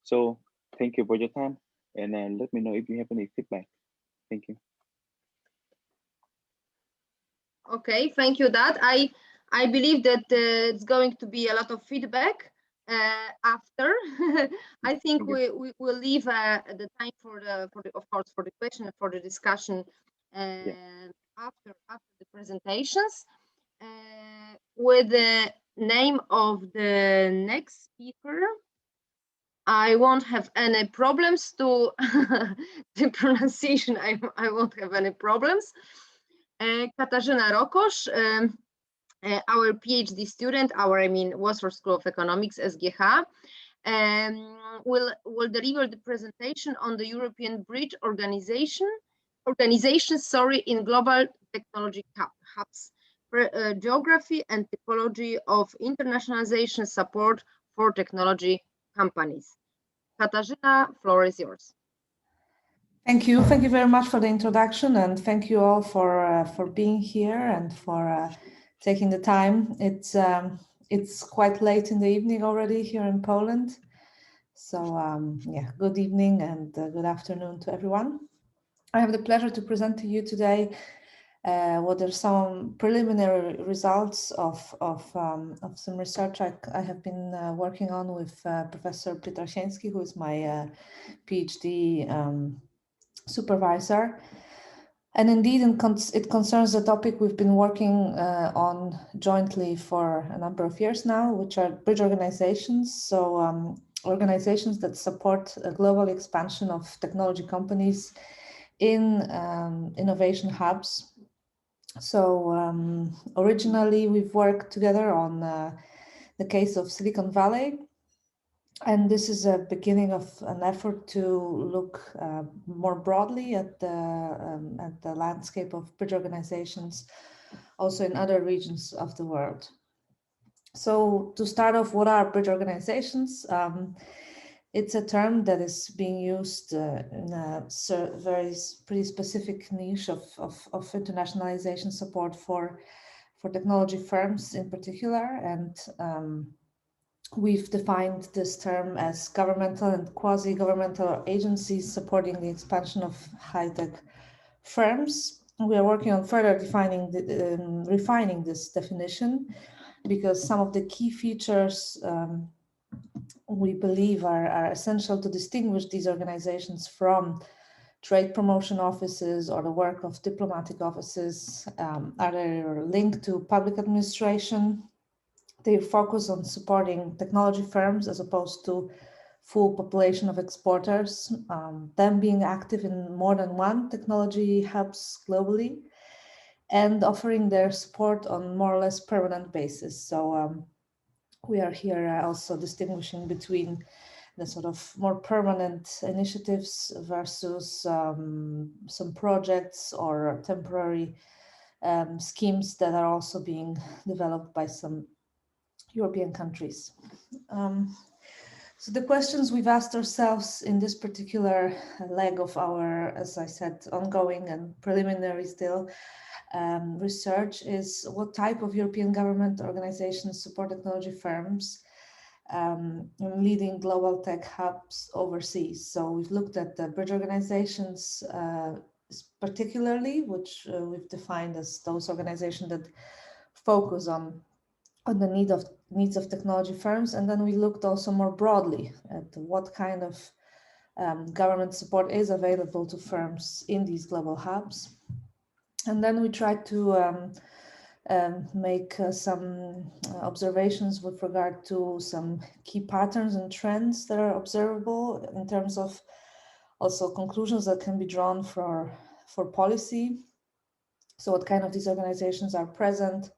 So thank you for your time, and let me know if you have any feedback. Thank you. Okay, thank you. That I believe that it's going to be a lot of feedback after. I think we will leave the time for the of course for the question, for the discussion after the presentations. With the name of the next speaker, I won't have any problems to the pronunciation. I won't have any problems. Katarzyna Rokosz, our PhD student, Warsaw School of Economics, SGH, will deliver the presentation on the European Bridge organization in global technology hubs, geography and typology of internationalization support for technology companies. Katarzyna, floor is yours. Thank you. Thank you very much for the introduction, and thank you all for being here and for taking the time. It's quite late in the evening already here in Poland. So yeah, good evening and good afternoon to everyone. I have the pleasure to present to you today what are some preliminary results of some research I have been working on with Professor Pietrasiński, who is my PhD supervisor. And indeed, it concerns a topic we've been working on jointly for a number of years now, which are bridge organizations. So organizations that support a global expansion of technology companies in innovation hubs. So originally, we've worked together on the case of Silicon Valley. And this is a beginning of an effort to look more broadly at the landscape of bridge organizations, also in other regions of the world. So to start off, what are bridge organizations? It's a term that is being used in a pretty specific niche of internationalization support for technology firms in particular. And we've defined this term as governmental and quasi-governmental agencies supporting the expansion of high-tech firms. We are working on further refining this definition, because some of the key features we believe are essential to distinguish these organizations from trade promotion offices or the work of diplomatic offices. Are they linked to public administration? They focus on supporting technology firms as opposed to full population of exporters, them being active in more than one technology hubs globally, and offering their support on more or less permanent basis. So we are here also distinguishing between the sort of more permanent initiatives versus some projects or temporary schemes that are also being developed by some European countries. So the questions we've asked ourselves in this particular leg of our, as I said, ongoing and preliminary still research is: what type of European government organizations support technology firms in leading global tech hubs overseas? So we've looked at the bridge organizations particularly, which we've defined as those organizations that focus on the needs of technology firms. And then we looked also more broadly at what kind of government support is available to firms in these global hubs. And then we tried to make some observations with regard to some key patterns and trends that are observable in terms of also conclusions that can be drawn for policy. So what kind of these organizations are present?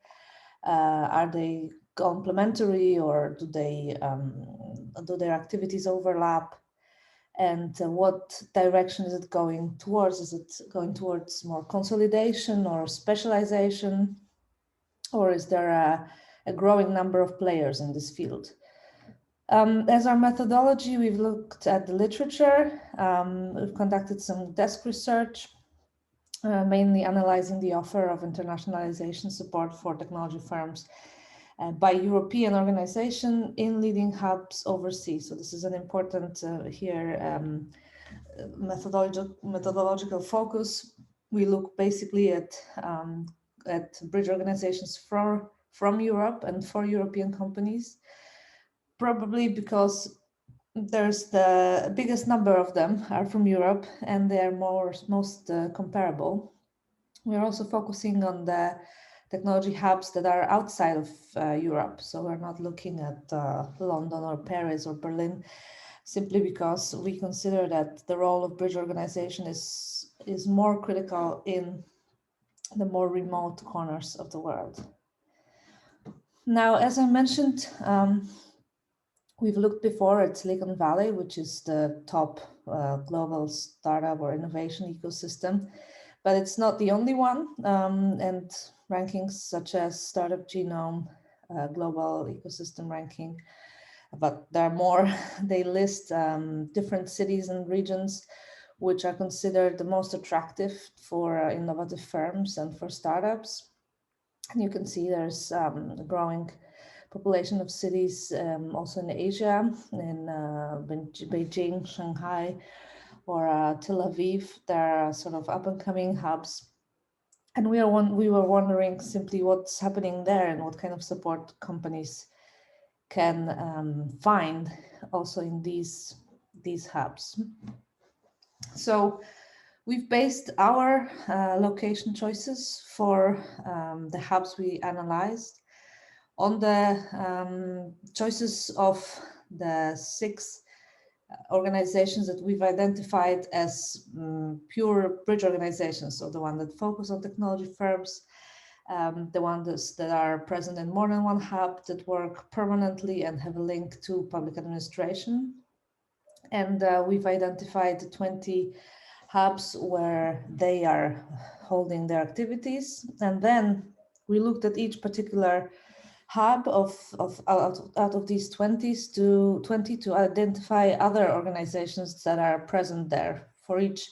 Are they complementary, or do their activities overlap? And what direction is it going towards? Is it going towards more consolidation or specialization? Or is there a growing number of players in this field? As our methodology, we've looked at the literature. We've conducted some desk research, mainly analyzing the offer of internationalization support for technology firms by European organization in leading hubs overseas. So this is an important methodological focus. We look basically at bridge organizations from Europe and for European companies, probably because there's the biggest number of them are from Europe and they're most comparable. We're also focusing on the technology hubs that are outside of Europe. So we're not looking at London or Paris or Berlin, simply because we consider that the role of bridge organization is more critical in the more remote corners of the world. Now, as I mentioned, we've looked before at Silicon Valley, which is the top global startup or innovation ecosystem, but it's not the only one. And rankings such as Startup Genome, Global Ecosystem Ranking, but there are more. They list different cities and regions which are considered the most attractive for innovative firms and for startups. And you can see there's a growing population of cities also in Asia, in Beijing, Shanghai, or Tel Aviv. There are sort of up-and-coming hubs. And we were wondering simply what's happening there and what kind of support companies can find also in these hubs. So We've based our location choices for the hubs we analyzed on the choices of the 6 organizations that we've identified as pure bridge organizations. So the one that focus on technology firms, the ones that are present in more than one hub, that work permanently and have a link to public administration. And we've identified 20 hubs where they are holding their activities. And then we looked at each particular hub out of these 20 to identify other organizations that are present there for each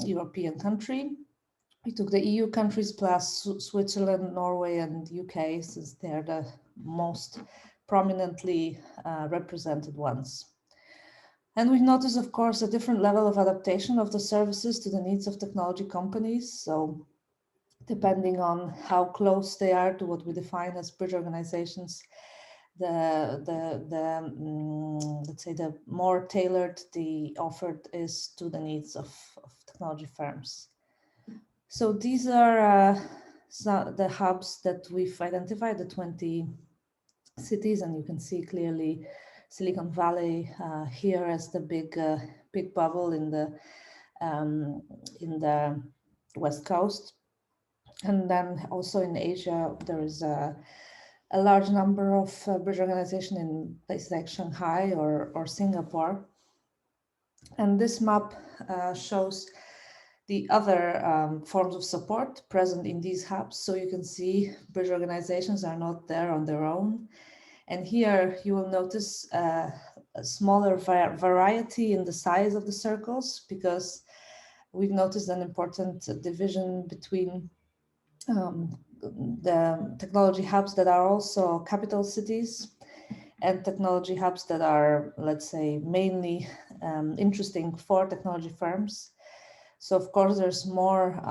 European country. We took the EU countries plus Switzerland, Norway, and UK, since they're the most prominently represented ones. And we noticed, of course, a different level of adaptation of the services to the needs of technology companies. So depending on how close they are to what we define as bridge organizations, let's say the more tailored the offer is to the needs of technology firms. So these are the hubs that we've identified, the 20 cities, and you can see clearly Silicon Valley here as the big bubble in the West Coast. And then also in Asia, there is a large number of bridge organizations in places like Shanghai or Singapore. And this map shows the other forms of support present in these hubs. So you can see bridge organizations are not there on their own. And here you will notice a smaller variety in the size of the circles, because we've noticed an important division between the technology hubs that are also capital cities and technology hubs that are, let's say, mainly interesting for technology firms. So of course, there's more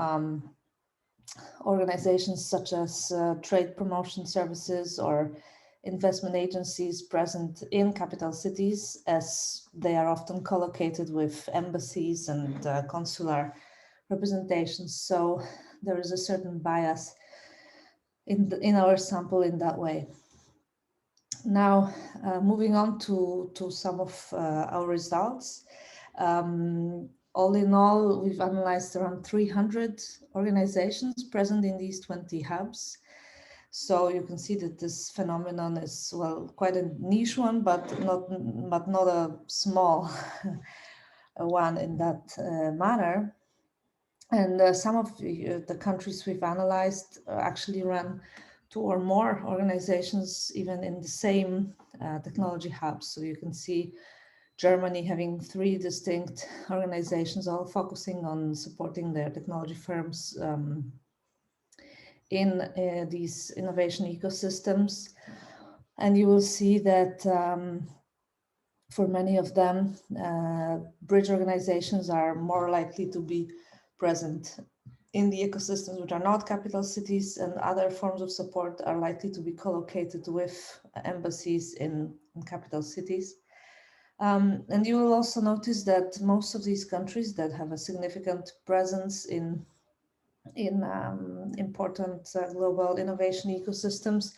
organizations such as trade promotion services or investment agencies present in capital cities, as they are often collocated with embassies and consular representations. So there is a certain bias in our sample in that way. Now, moving on to some of our results. All in all, we've analyzed around 300 organizations present in these 20 hubs. So you can see that this phenomenon is, well, quite a niche one, but not a small one in that manner. And some of the countries we've analyzed actually run 2 or more organizations, even in the same technology hubs. So you can see Germany having 3 distinct organizations, all focusing on supporting their technology firms in these innovation ecosystems. And you will see that for many of them, bridge organizations are more likely to be present in the ecosystems which are not capital cities, and other forms of support are likely to be co-located with embassies in capital cities. And you will also notice that most of these countries that have a significant presence in important global innovation ecosystems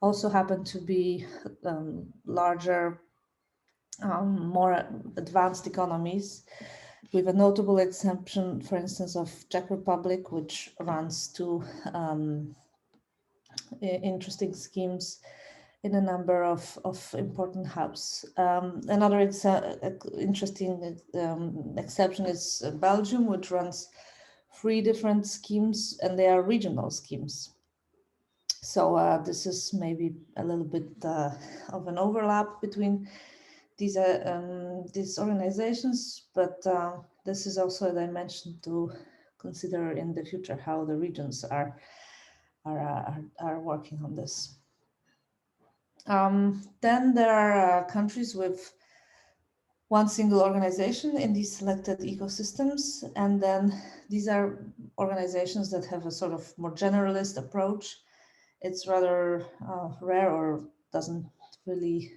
also happen to be larger, more advanced economies, with a notable exception, for instance, of Czech Republic, which runs 2 interesting schemes in a number of important hubs. Another interesting exception is Belgium, which runs 3 different schemes, and they are regional schemes. So this is maybe a little bit of an overlap between these organizations, but this is also a dimension to consider in the future, how the regions are working on this. Then there are countries with 1 single organization in these selected ecosystems, and then these are organizations that have a sort of more generalist approach. It's rather rare, or doesn't really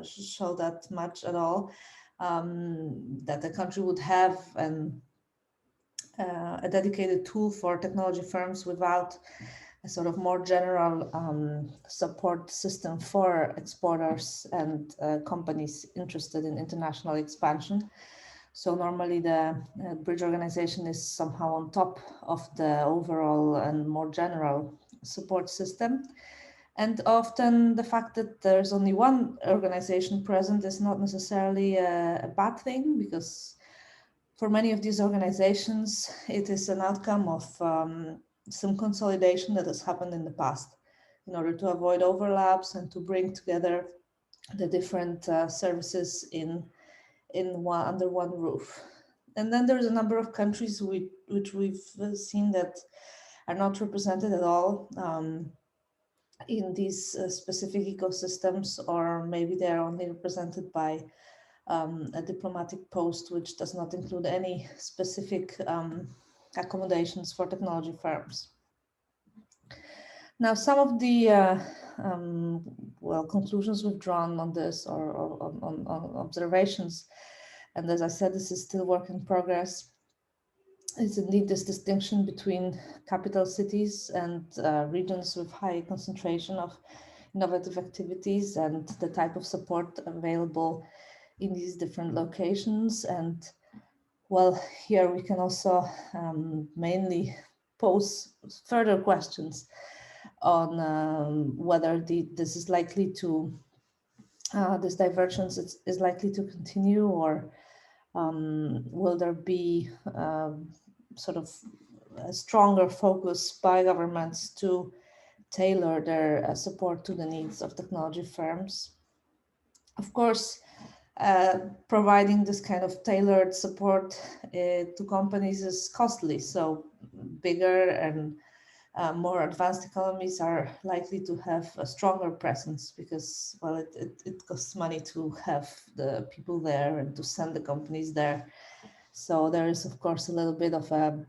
show that much at all. that the country would have a dedicated tool for technology firms without a sort of more general support system for exporters and companies interested in international expansion. So normally the bridge organization is somehow on top of the overall and more general support system. And often the fact that there's only one organization present is not necessarily a bad thing, because for many of these organizations, it is an outcome of some consolidation that has happened in the past in order to avoid overlaps and to bring together the different services under one roof. And then there's a number of countries which we've seen that are not represented at all in these specific ecosystems, or maybe they're only represented by a diplomatic post which does not include any specific accommodations for technology firms. Now, some of the conclusions we've drawn on this, or on observations, and as I said, this is still work in progress, is indeed this distinction between capital cities and regions with high concentration of innovative activities and the type of support available in these different locations. And well, here we can also mainly pose further questions on whether this is likely to, this divergence is likely to continue, or will there be sort of a stronger focus by governments to tailor their support to the needs of technology firms? Of course, providing this kind of tailored support to companies is costly. So bigger and more advanced economies are likely to have a stronger presence, because, well, it costs money to have the people there and to send the companies there. So there is, of course, a little bit of a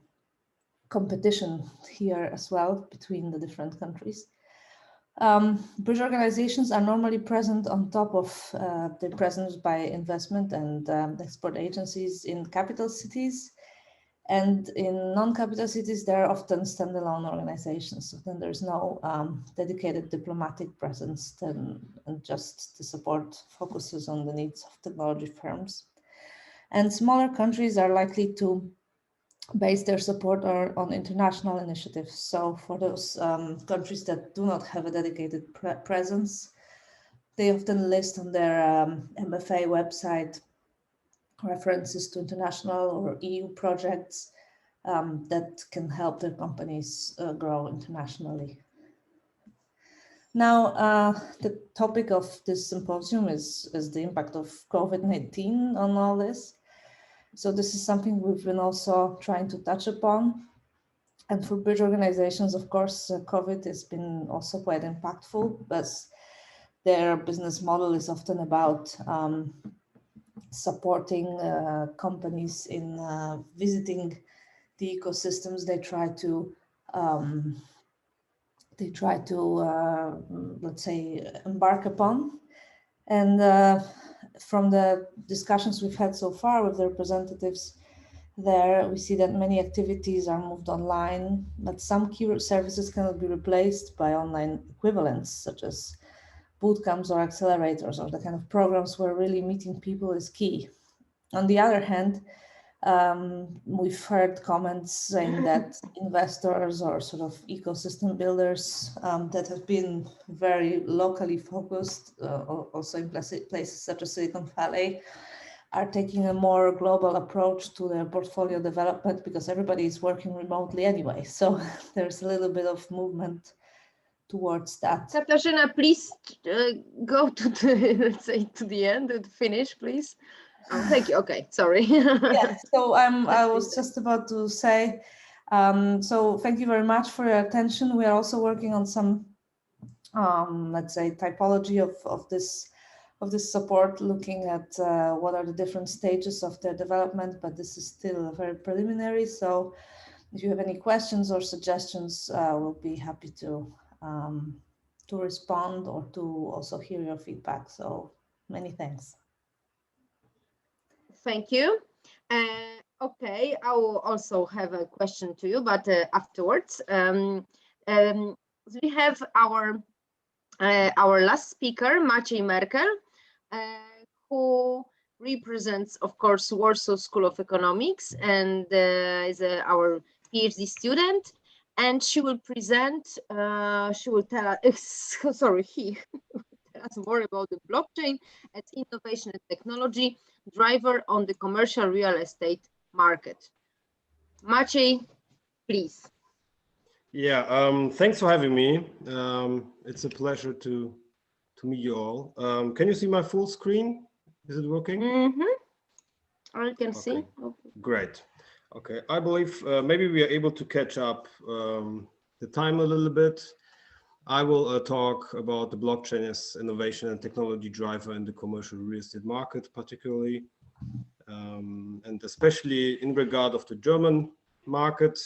competition here as well between the different countries. Bridge organizations are normally present on top of their presence by investment and export agencies in capital cities. And in non-capital cities, they're often standalone organizations. So then there's no dedicated diplomatic presence, and just the support focuses on the needs of technology firms. And smaller countries are likely to base their support on international initiatives. So for those countries that do not have a dedicated presence, they often list on their MFA website references to international or EU projects that can help their companies grow internationally. Now, the topic of this symposium is the impact of COVID-19 on all this. So this is something we've been also trying to touch upon. And for bridge organizations, of course, COVID has been also quite impactful, as their business model is often about supporting companies in visiting the ecosystems they try to let's say, embark upon. And from the discussions we've had so far with the representatives there, we see that many activities are moved online, but some key services cannot be replaced by online equivalents, such as boot camps or accelerators, or the kind of programs where really meeting people is key. On the other hand, we've heard comments saying that investors or sort of ecosystem builders that have been very locally focused, also in places such as Silicon Valley, are taking a more global approach to their portfolio development, because everybody is working remotely anyway. So there's a little bit of movement towards that. Katarzyna, please go to the, let's say, to the end and finish, please. Oh, thank you. Okay, sorry. Yeah, so I was just about to say, so thank you very much for your attention. We are also working on some, let's say, typology of this support, looking at what are the different stages of their development, but this is still very preliminary. So if you have any questions or suggestions, we'll be happy to respond or to also hear your feedback. So many thanks. Thank you. Okay, I will also have a question to you, but afterwards. We have our last speaker, Maciej Merkel, who represents, of course, Warsaw School of Economics and is our PhD student. And she will present, she will tell us, sorry, he will tell us more about the blockchain as innovation and technology driver on the commercial real estate market. Maciej, please. Yeah, thanks for having me. It's a pleasure to meet you all. Can you see my full screen? Is it working? I can see. Okay. Great. Okay, I believe maybe we are able to catch up the time a little bit. I will talk about the blockchain as innovation and technology driver in the commercial real estate market, particularly, and especially in regard of the German market.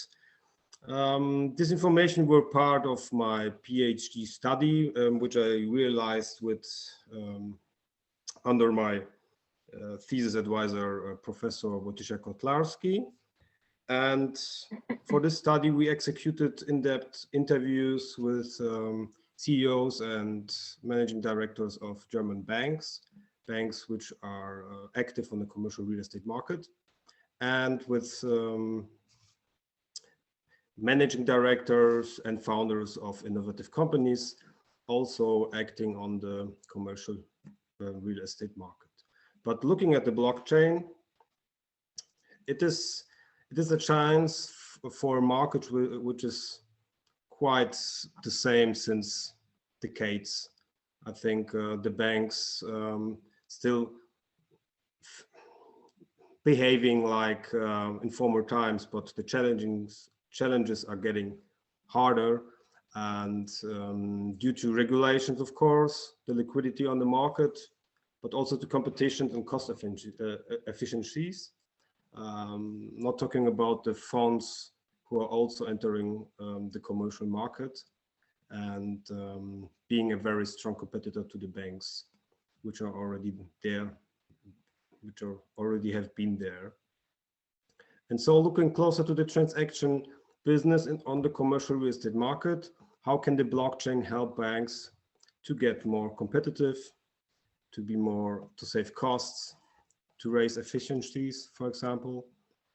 This information were part of my PhD study, which I realized with under my thesis advisor, Professor Wojciech Kotlarski. And for this study, we executed in-depth interviews with CEOs and managing directors of German banks which are active on the commercial real estate market, and with managing directors and founders of innovative companies also acting on the commercial real estate market. But looking at the blockchain, it is a chance for a market which is quite the same since decades. I think the banks still behaving like in former times, but the challenges are getting harder, and due to regulations, of course, the liquidity on the market, but also to competition and cost efficiencies. Not talking about the funds who are also entering the commercial market and being a very strong competitor to the banks, which are already there, have been there. And so looking closer to the transaction business on the commercial real estate market, how can the blockchain help banks to get more competitive, to save costs, to raise efficiencies, for example?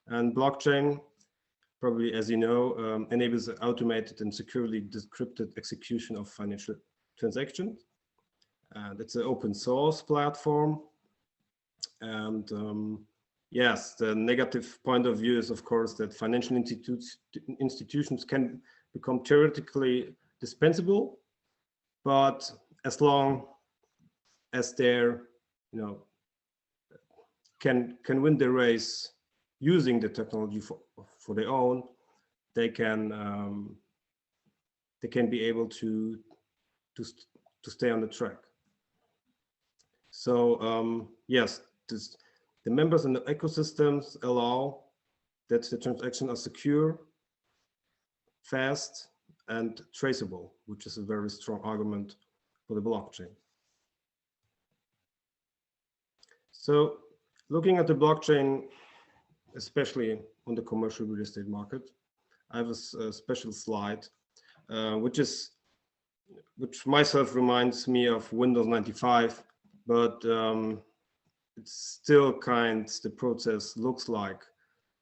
And blockchain, probably as you know, enables automated and securely decrypted execution of financial transactions. And it's an open source platform. And yes, the negative point of view is, of course, that financial institutions can become theoretically dispensable, but as long as they're, can win the race using the technology for their own, they can be able to stay on the track. So yes, the members in the ecosystems allow that the transactions are secure, fast, and traceable, which is a very strong argument for the blockchain. So looking at the blockchain, especially on the commercial real estate market, I have a special slide, which myself reminds me of Windows 95, but it's still the process looks like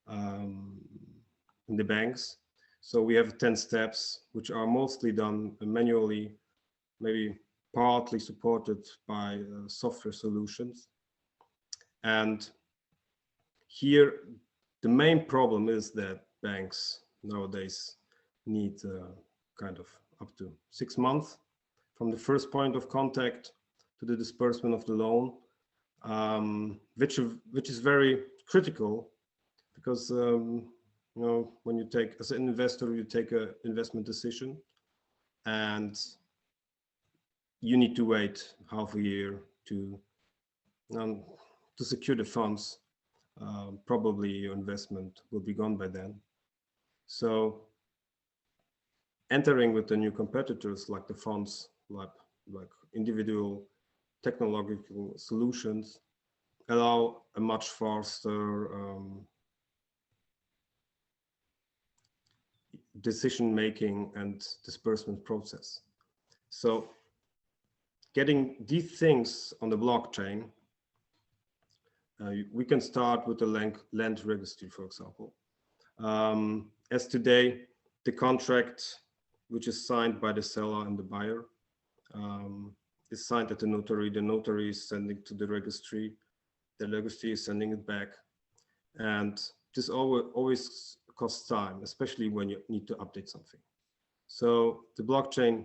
in the banks. So we have 10 steps, which are mostly done manually, maybe partly supported by software solutions. And here, the main problem is that banks nowadays need kind of up to 6 months from the first point of contact to the disbursement of the loan, which is very critical, because when you take, as an investor, you take an investment decision, and you need to wait half a year to secure the funds. Probably your investment will be gone by then. So entering with the new competitors like the funds, like individual technological solutions, allow a much faster decision-making and disbursement process. So getting these things on the blockchain, we can start with the land registry, for example. As today, the contract, which is signed by the seller and the buyer, is signed at the notary is sending to the registry is sending it back. And this always costs time, especially when you need to update something. So the blockchain,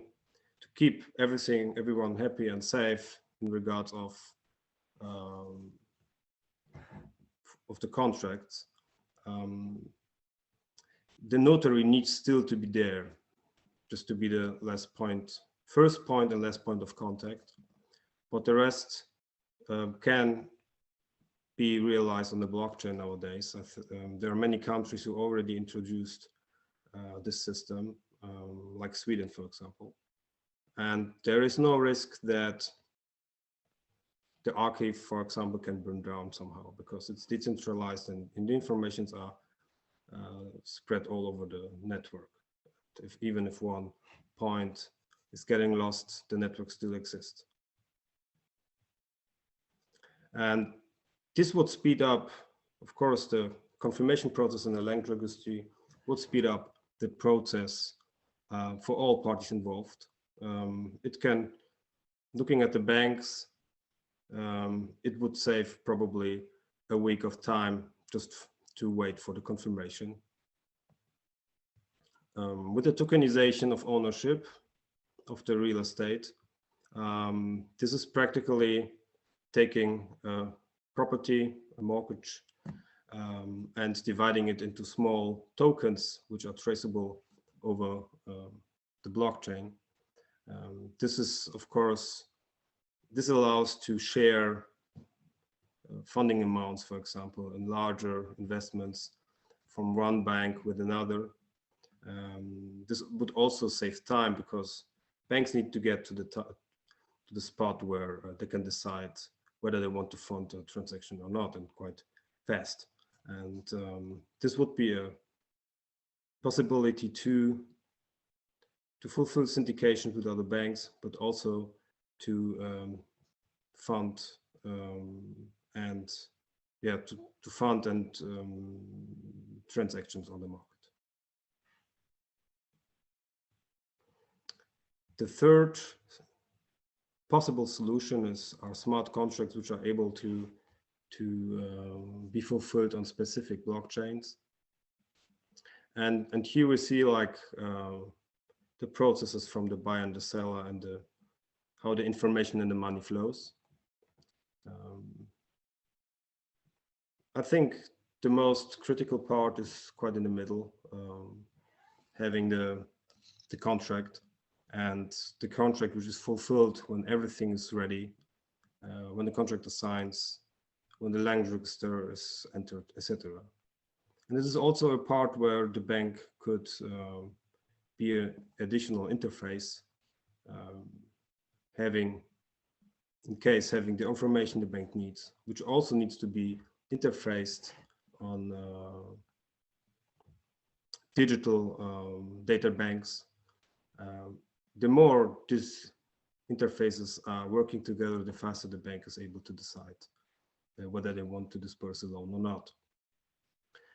to keep everyone happy and safe in regards of the contracts, the notary needs still to be there, just to be the first point and last point of contact. But the rest can be realized on the blockchain nowadays. There are many countries who already introduced this system, like Sweden, for example. And there is no risk that the archive, for example, can burn down somehow, because it's decentralized and the informations are spread all over the network. Even if one point is getting lost, the network still exists. And this would speed up, of course, the confirmation process in the land registry would speed up the process for all parties involved. It can, looking at the banks, it would save probably a week of time just to wait for the confirmation. With the tokenization of ownership of the real estate, this is practically taking property, a mortgage, and dividing it into small tokens, which are traceable over the blockchain. This is, of course, this allows to share funding amounts, for example, and larger investments from one bank with another. This would also save time, because banks need to get to the spot where they can decide whether they want to fund a transaction or not, and quite fast. And this would be a possibility to fulfill syndication with other banks, but also to fund and to fund and transactions on the market. The third possible solution are smart contracts, which are able to be fulfilled on specific blockchains. And here we see like the processes from the buyer and the seller, and how the information and the money flows. I think the most critical part is quite in the middle, having the contract, and the contract which is fulfilled when everything is ready, when the contractor signs, when the land register is entered, etc. And this is also a part where the bank could be an additional interface, having the information the bank needs, which also needs to be interfaced on digital data banks. The more these interfaces are working together, the faster the bank is able to decide whether they want to disperse a loan or not.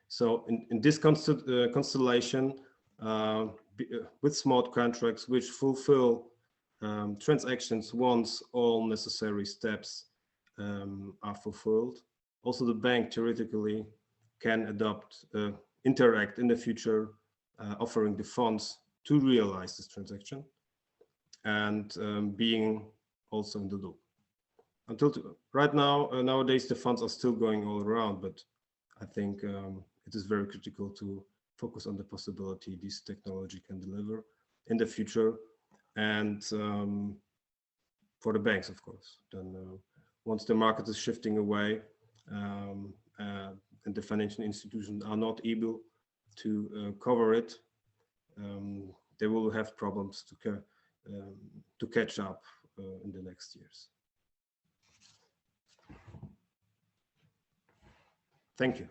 So in this constellation, with smart contracts which fulfill transactions once all necessary steps are fulfilled, also the bank theoretically can interact in the future, offering the funds to realize this transaction, and being also in the loop. Right now, nowadays, the funds are still going all around, but I think it is very critical to focus on the possibility this technology can deliver in the future, and for the banks, of course. Then once the market is shifting away and the financial institutions are not able to cover it, they will have problems to catch up in the next years. Thank you.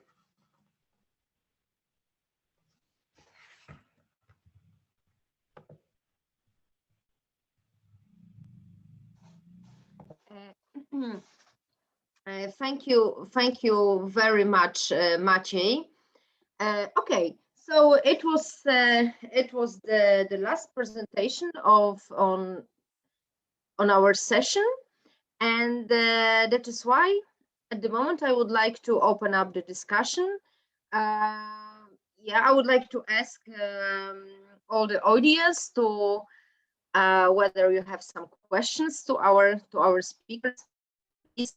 Thank you very much, Maciej. Okay, so it was the last presentation on our session, and that is why at the moment I would like to open up the discussion. Yeah, I would like to ask all the audience to whether you have some questions to our speakers. Please.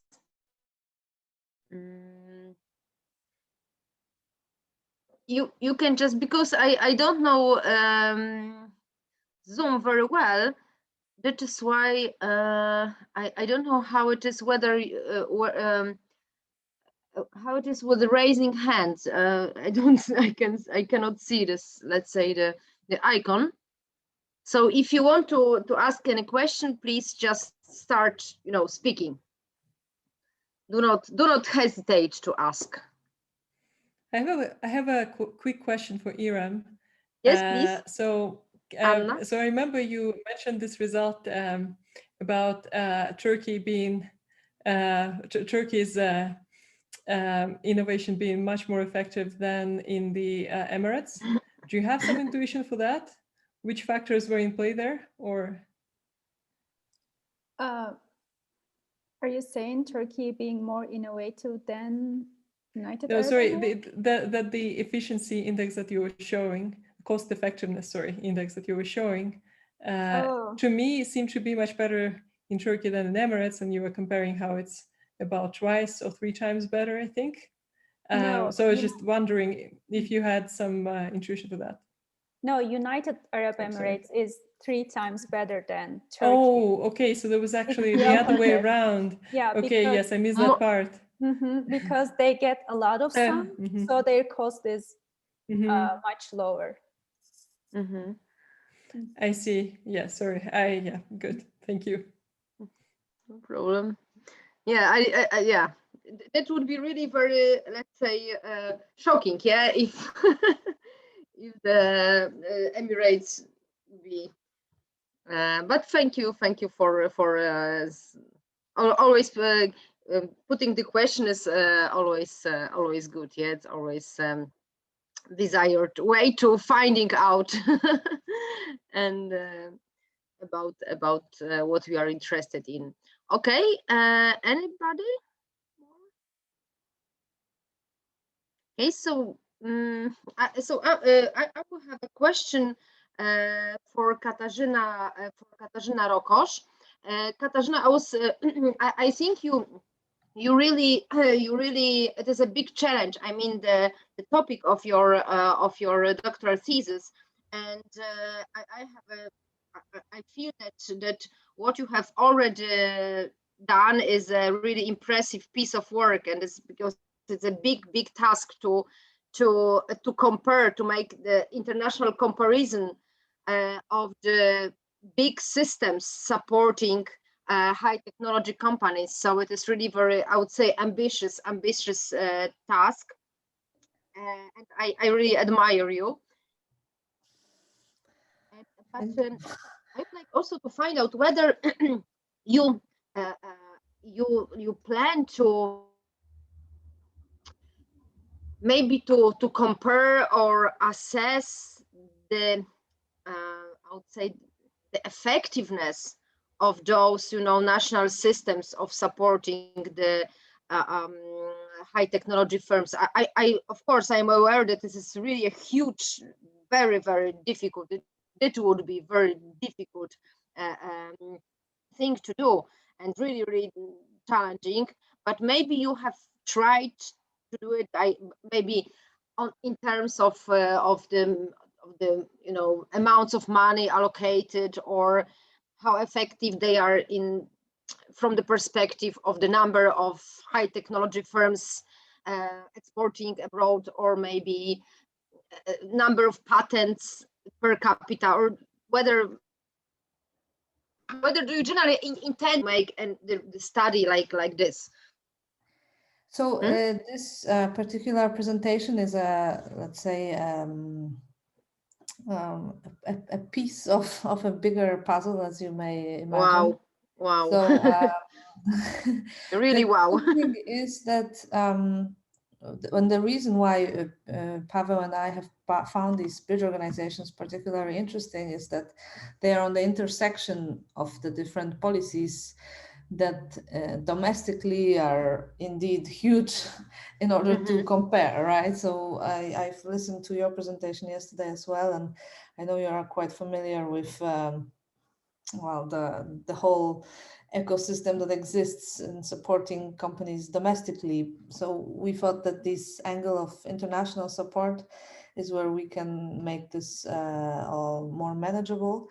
You can just, because I don't know Zoom very well, that is why I don't know how it is, whether how it is with the raising hands. I cannot see this, let's say, the icon. So if you want to ask any question, please just start, speaking. Do not hesitate to ask. I have a quick question for Irem. Yes, please. So I remember you mentioned this result about Turkey being Turkey's innovation being much more effective than in the Emirates. Do you have some intuition for that? Which factors were in play there, or? Are you saying Turkey being more innovative than United Arab Emirates? That the efficiency index that you were showing, cost effectiveness, index that you were showing, to me seemed to be much better in Turkey than in Emirates, and you were comparing how it's about twice or 3 times better, I think. No, so I was just wondering if you had some intuition for that. No, United Arab Emirates is 3 times better than Turkey. Oh, okay. So there was actually the other way around. Yeah. Okay. Yes, I missed that part. Because they get a lot of sun, so their cost is much lower. I see. Yeah. Sorry. Yeah. Good. Thank you. No problem. Yeah. Yeah. That would be really very, let's say, shocking. Yeah. If if the Emirates be. But thank you for always putting the question is always good. Yeah, it's always desired way to finding out and about what we are interested in. Okay, anybody? Okay, so I will have a question for Katarzyna Rokosz. Katarzyna, I think you really it is a big challenge. I mean, the topic of your doctoral thesis, and I feel that what you have already done is a really impressive piece of work, and it's because it's a big task to compare, to make the international comparison of the big systems supporting high technology companies. So it is really very, I would say, ambitious task, and I really admire you. But I'd like also to find out whether you plan to maybe to compare or assess the I would say the effectiveness of those national systems of supporting the high technology firms. I of course I'm aware that this is really a huge, very difficult. It would be very difficult thing to do, and really challenging. But maybe you have tried to do it. Maybe in terms of the amounts of money allocated, or how effective they are from the perspective of the number of high technology firms exporting abroad, or maybe number of patents per capita, or whether do you generally intend to make the study like this? So this particular presentation is let's say, a piece of a bigger puzzle, as you may imagine. Wow. So Really, wow. The thing is that and the reason why Paweł and I have found these bridge organizations particularly interesting is that they are on the intersection of the different policies that domestically are indeed huge in order to compare, right? So I've listened to your presentation yesterday as well, and I know you are quite familiar with well, the whole ecosystem that exists in supporting companies domestically. So we thought that this angle of international support is where we can make this all more manageable.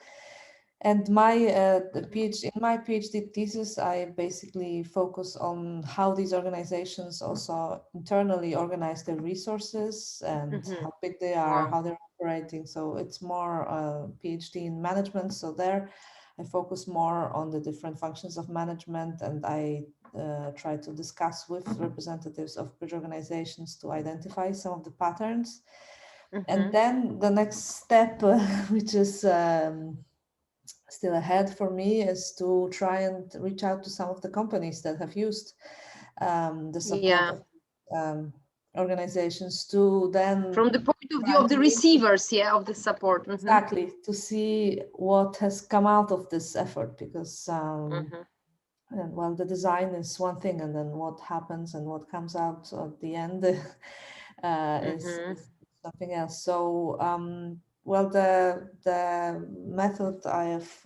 And my in my PhD thesis, I basically focus on how these organizations also internally organize their resources and how big they are, how they're operating. So it's more PhD in management. So there I focus more on the different functions of management, and I try to discuss with representatives of bridge organizations to identify some of the patterns. And then the next step, which is still ahead for me, is to try and reach out to some of the companies that have used the support of organizations to then, from the point of view of the receivers, of the support. Exactly, to see what has come out of this effort, because and, well, the design is one thing, and then what happens and what comes out at the end is something else. So well, the method I have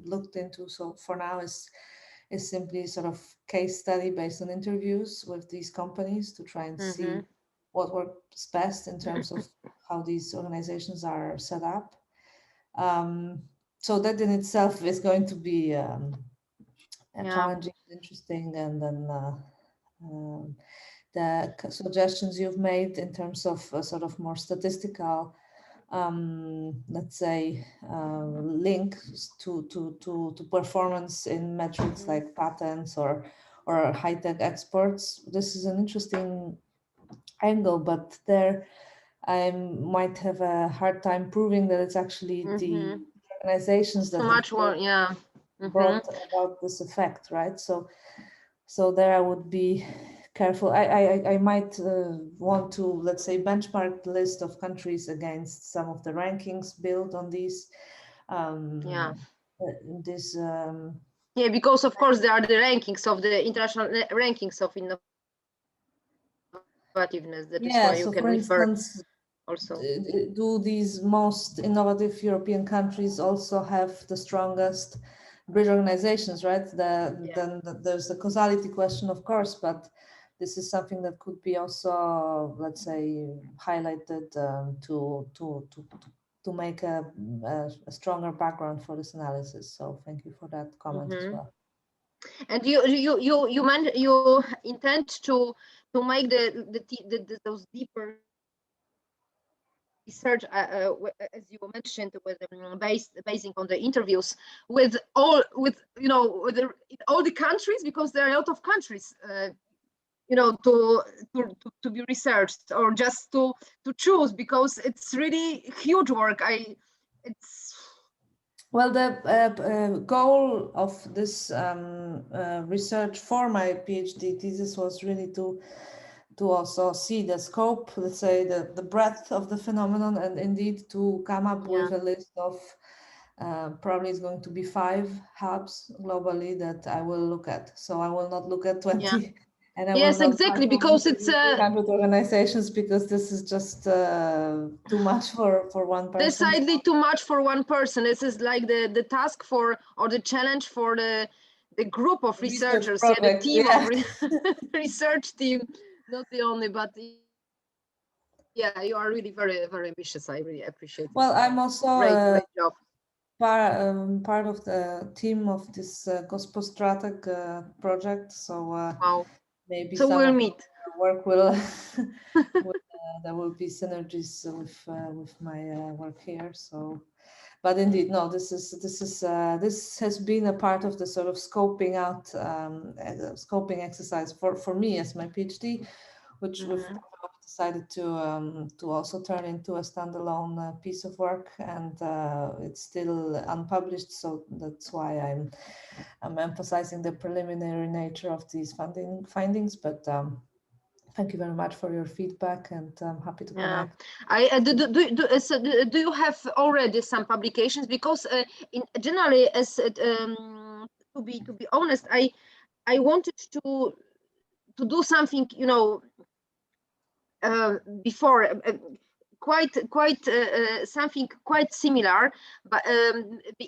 looked into so for now is simply sort of case study based on interviews with these companies to try and see what works best in terms of how these organizations are set up. So that in itself is going to be challenging, interesting, and then the suggestions you've made in terms of sort of more statistical, let's say, links to performance in metrics like patents or high-tech exports. This is an interesting angle, but there I might have a hard time proving that it's actually the organizations that brought about this effect, right? So there I would be careful. I might want to, let's say, benchmark the list of countries against some of the rankings built on these. Because of course there are the rankings of the international rankings of innovativeness. That is why you can refer also. Do these most innovative European countries also have the strongest bridge organizations, right? Then there's the causality question, of course, but this is something that could be also, let's say, highlighted to make a stronger background for this analysis. So thank you for that comment as well. And you intend to make those deeper research, as you mentioned, with basing on the interviews with all the countries, because there are a lot of countries, to be researched, or just to choose, because it's really huge work. Well, the goal of this research for my PhD thesis was really to also see the scope, let's say, the breadth of the phenomenon, and indeed to come up with a list of probably it's going to be 5 hubs globally that I will look at. So I will not look at 20. And I yes, exactly, because it's 100 organizations, because this is just too much for one person. Decidedly too much for one person. This is like the task for, or the challenge for the group of researchers, the team of research team, not the only, but you are really very, very ambitious. I really appreciate it. Well, I'm also great job. Part of the team of this Gospodstratek project. So maybe so we'll meet. Work will there will be synergies with my work here. So, But indeed, no, this has been a part of the sort of scoping out, scoping exercise for me as my PhD, which we've decided to also turn into a standalone piece of work, and it's still unpublished. So that's why I'm emphasizing the preliminary nature of these findings. But thank you very much for your feedback, and I'm happy to connect. Do you have already some publications? Because generally, as to be honest, I wanted to do something, you know, before. Something quite similar, but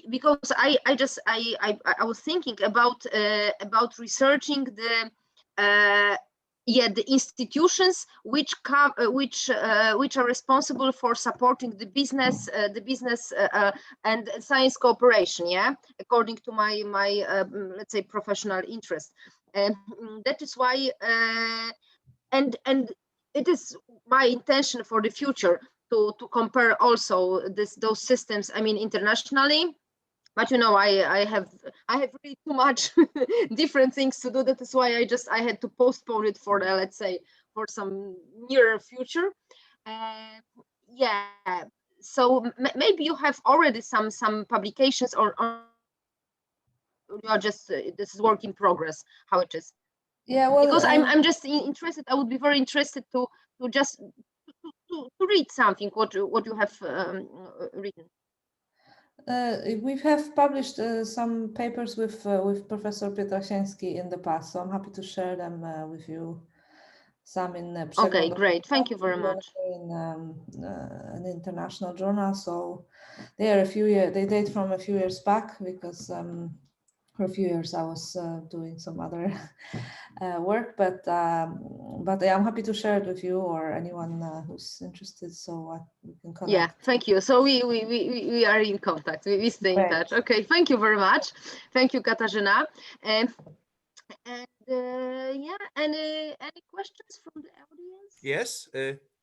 because I was thinking about researching the institutions which are responsible for supporting the business and science cooperation, according to my let's say professional interest. That is why and it is my intention for the future to compare also those systems, I mean, internationally. But you know, I have really too much different things to do. That is why I had to postpone it for the, let's say, for some near future. So maybe you have already some publications, or you are just this is work in progress, how it is. Yeah, well, because I'm just interested. I would be very interested to just to read something what you have written. We have published some papers with Professor Pietrasiński in the past, so I'm happy to share them with you. Some in Okay, great. Thank you very much. In an international journal, so they are they date from a few years back, because for a few years I was doing some other work, but I'm happy to share it with you or anyone who's interested, so we can connect. Yeah, thank you. So we are in contact. We stay in touch. Okay, thank you very much. Thank you, Katarzyna. And any questions from the audience? Yes,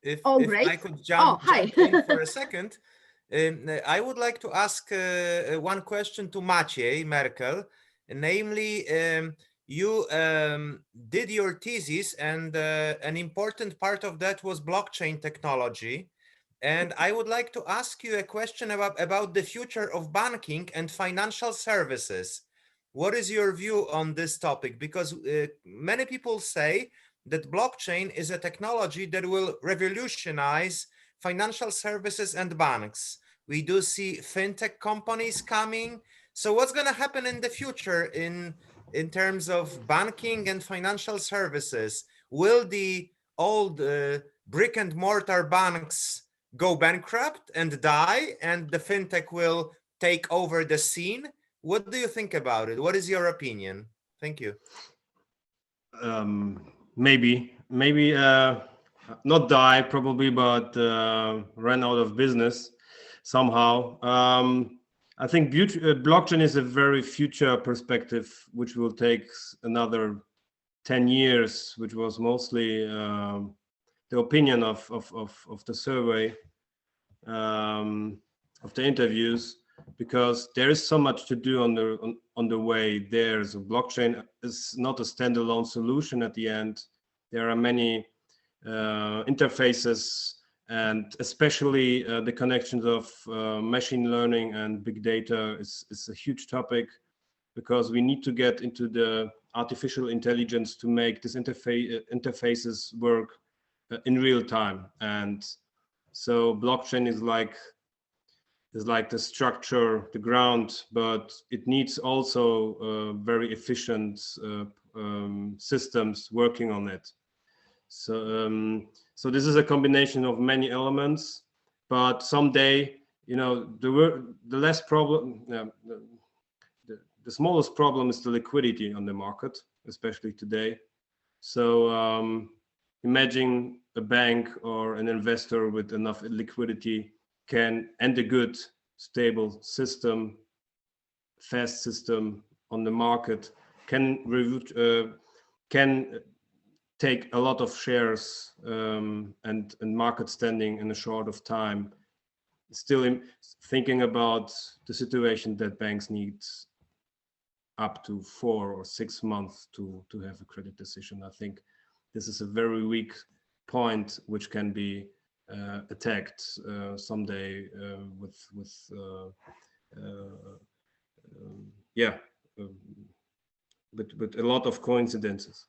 if great. I could jump in for a second. I would like to ask one question to Maciej Merkel, namely, you did your thesis, and an important part of that was blockchain technology. And I would like to ask you a question about the future of banking and financial services. What is your view on this topic? Because many people say that blockchain is a technology that will revolutionize financial services and banks. We do see fintech companies coming. So what's going to happen in the future in terms of banking and financial services? Will the old brick and mortar banks go bankrupt and die, and the fintech will take over the scene? What do you think about it? What is your opinion? Thank you. Maybe not die probably, but run out of business somehow. I think blockchain is a very future perspective, which will take another 10 years, which was mostly the opinion of the survey, of the interviews, because there is so much to do on the way there. So blockchain is not a standalone solution at the end. There are many interfaces, and especially the connections of machine learning and big data is a huge topic, because we need to get into the artificial intelligence to make this interfaces work in real time. And so blockchain is like the structure, the ground, but it needs also very efficient systems working on it. So this is a combination of many elements, but someday, you know, the less problem, the smallest problem is the liquidity on the market, especially today. So imagine a bank or an investor with enough liquidity and a good, stable system, fast system on the market can take a lot of shares and market standing in a short of time. still thinking about the situation that banks need up to 4 or 6 months to have a credit decision. I think this is a very weak point which can be attacked someday with a lot of coincidences.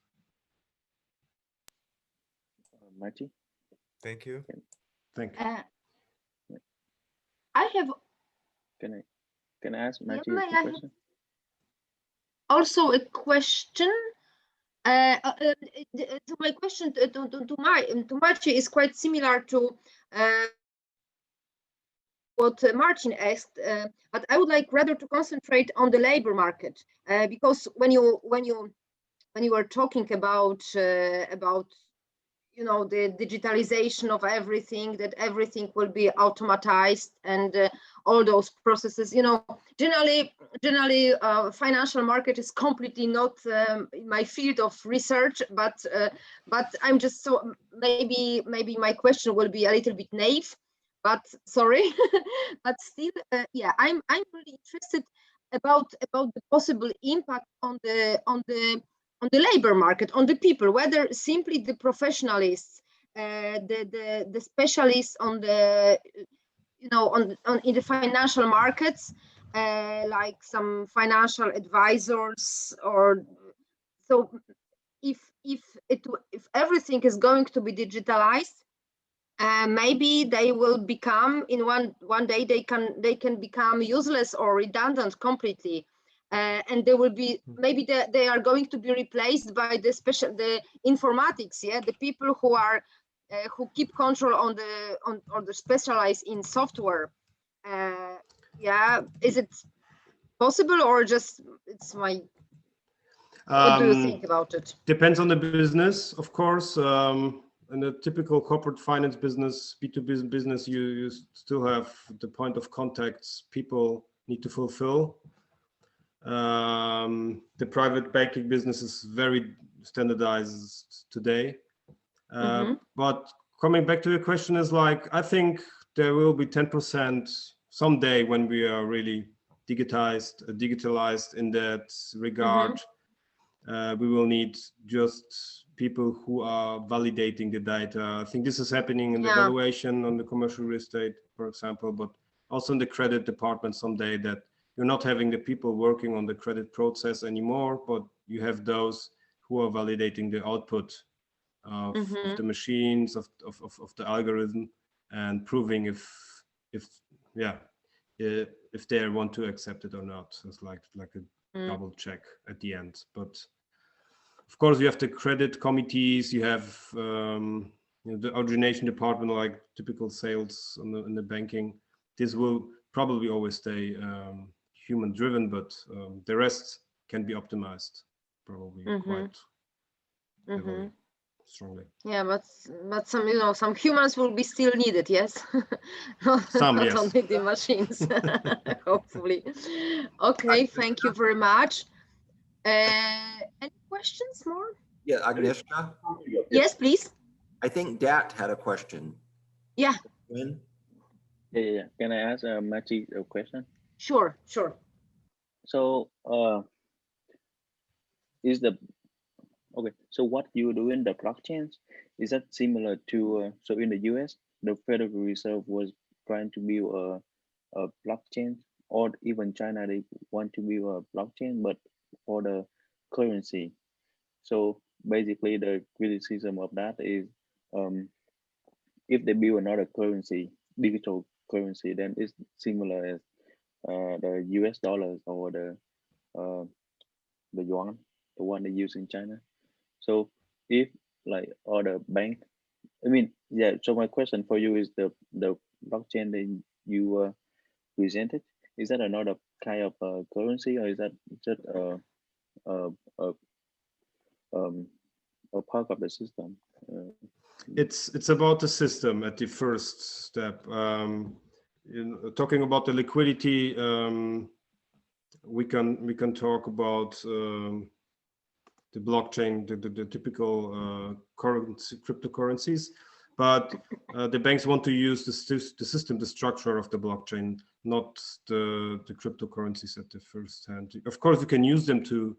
Maciej? Thank you. Thank you. I have Can I ask Maciej Yeah, a question? also a question. So my question to Maciej is quite similar to what Martin asked, but I would like rather to concentrate on the labor market, because when you were talking about the digitalization of everything, that everything will be automatized and all those processes, generally financial market is completely not my field of research, but I'm just so maybe my question will be a little bit naive, but sorry. But still, yeah, I'm really interested about the possible impact on the labor market, on the people, whether simply the professionalists, the specialists on the in the financial markets, like some financial advisors, or so. If everything is going to be digitalized, maybe they will become in one day they can become useless or redundant completely. And there will be maybe they are going to be replaced by the informatics, the people who are who keep control on the specialized in software. Is it possible, or just it's my what do you think about it? Depends on the business, of course. In a typical corporate finance business, B2B business, you still have the point of contacts people need to fulfill. The private banking business is very standardized today. But coming back to the question is like, I think there will be 10% someday when we are really digitalized in that regard. We will need just people who are validating the data. I think this is happening in the valuation on the commercial real estate, for example, but also in the credit department someday, that you're not having the people working on the credit process anymore, but you have those who are validating the output of the machines, of the algorithm, and proving if they want to accept it or not. It's like a double check at the end. But of course, you have the credit committees, you have the origination department, like typical sales in the banking. This will probably always stay human driven, but the rest can be optimized probably quite heavily, strongly. Yeah, but some humans will be still needed, yes. Some, not yes. only the machines. Hopefully. Okay, thank you very much. Any questions more? Yeah, Agnieszka? Yes, please. I think Dat had a question. Yeah. When? Yeah. Can I ask Maciej a question? Sure. So, so what you do in the blockchains, is that similar to, so in the US, the Federal Reserve was trying to build a blockchain, or even China, they want to build a blockchain, but for the currency. So basically the criticism of that is, if they build another currency, digital currency, then it's similar as the US dollars or the yuan, the one they use in China. So if like other bank, so my question for you is the blockchain that you presented, is that another kind of currency, or is that just a part of the system? It's about the system at the first step. Talking about the liquidity, we can talk about the blockchain, the typical cryptocurrencies. but the banks want to use the system, the structure of the blockchain, not the cryptocurrencies at the first hand. Of course, you can use them to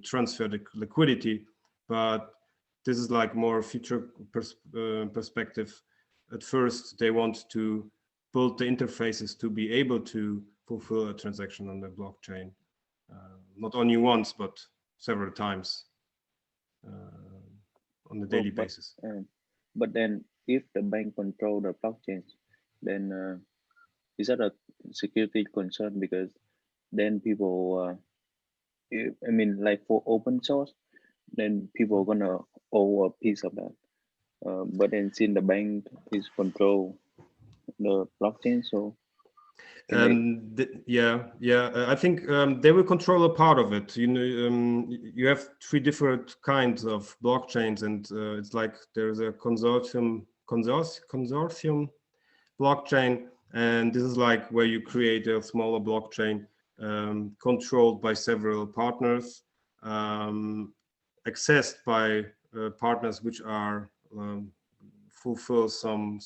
transfer the liquidity, but this is like more future perspective. At first, they want to build the interfaces to be able to fulfill a transaction on the blockchain, not only once, but several times on a daily basis. But then if the bank control the blockchain, then is that a security concern? Because then people, I mean, like for open source, then people are gonna own a piece of that. But then since the bank is control the blockchain, so I think they will control a part of it. You know, you have 3 different kinds of blockchains, and it's like there's a consortium blockchain, and this is like where you create a smaller blockchain controlled by several partners, accessed by partners which are fulfill some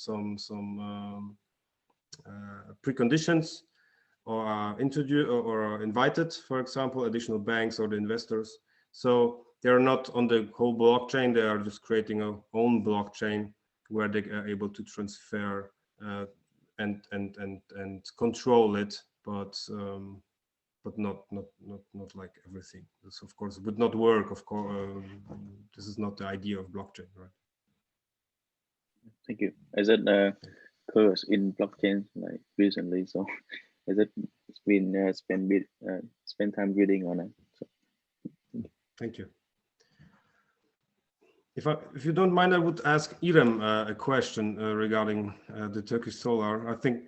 preconditions, or are introduced or are invited, for example, additional banks or the investors. So they're not on the whole blockchain, they are just creating a own blockchain where they are able to transfer and control it, but not like everything. This of course would not work. Of course, this is not the idea of blockchain, right? thank you. As it course in blockchain like recently, so has it been spend time reading on it? So. Thank you. If you don't mind, I would ask Irem a question regarding the Turkish solar. I think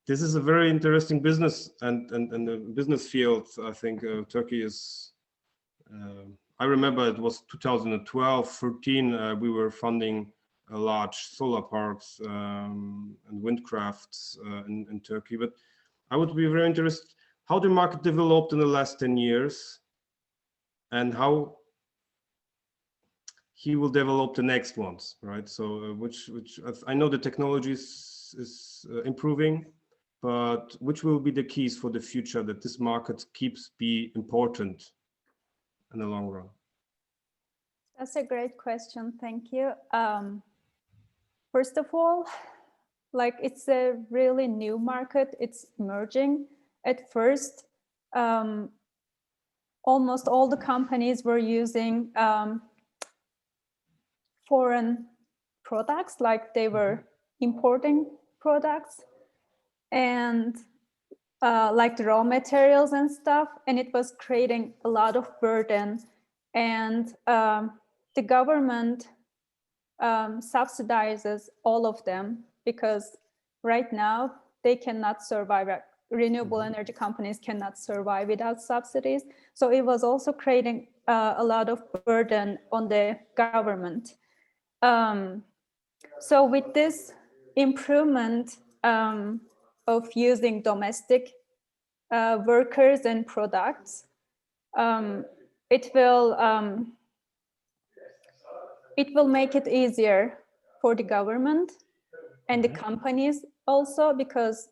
this is a very interesting business and the business field. I think Turkey is. I remember it was 2012, 13. We were funding large solar parks and windcrafts in Turkey. But I would be very interested how the market developed in the last 10 years and how he will develop the next ones, right? So which I know the technology is improving, but which will be the keys for the future that this market keeps be important in the long run? That's a great question. Thank you. First of all, like it's a really new market. It's emerging. At first, almost all the companies were using foreign products, like they were importing products and like the raw materials and stuff, and it was creating a lot of burden. And the government subsidizes all of them because right now they cannot survive. Renewable energy companies cannot survive without subsidies. So it was also creating a lot of burden on the government. So with this improvement of using domestic workers and products, it will make it easier for the government and the companies also, because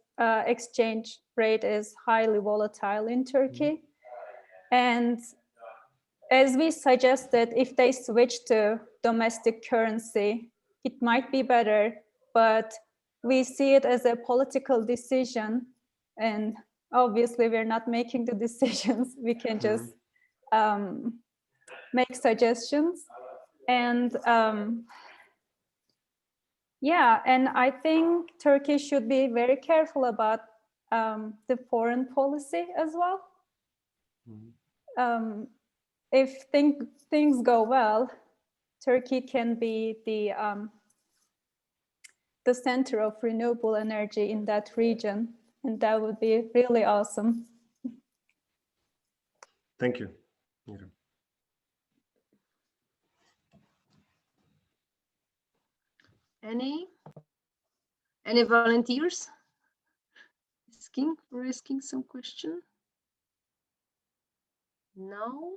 exchange rate is highly volatile in Turkey. And as we suggested, if they switch to domestic currency, it might be better, but we see it as a political decision. And obviously we're not making the decisions. We can just make suggestions. And yeah, and I think Turkey should be very careful about the foreign policy as well. If things go well, Turkey can be the center of renewable energy in that region, and that would be really awesome. Thank you. Any volunteers asking some question? No.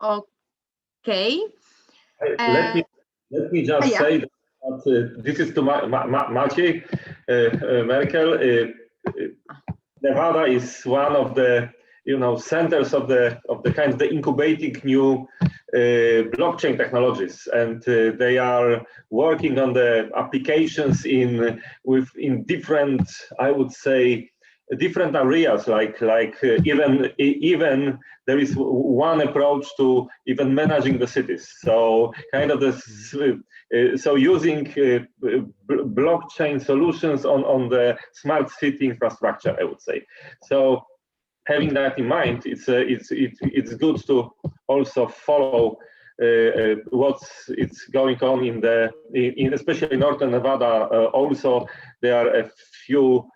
Okay. Let me Let me just say that this is to Maciej, Merkel. Nevada is one of the centers of the kind of the incubating new blockchain technologies, and they are working on the applications in different, I would say, different areas, like even there is one approach to even managing the cities. So kind of this, so using blockchain solutions on the smart city infrastructure, I would say. So having that in mind, it's good to also follow what's going on in especially Northern Nevada. Also, there are a few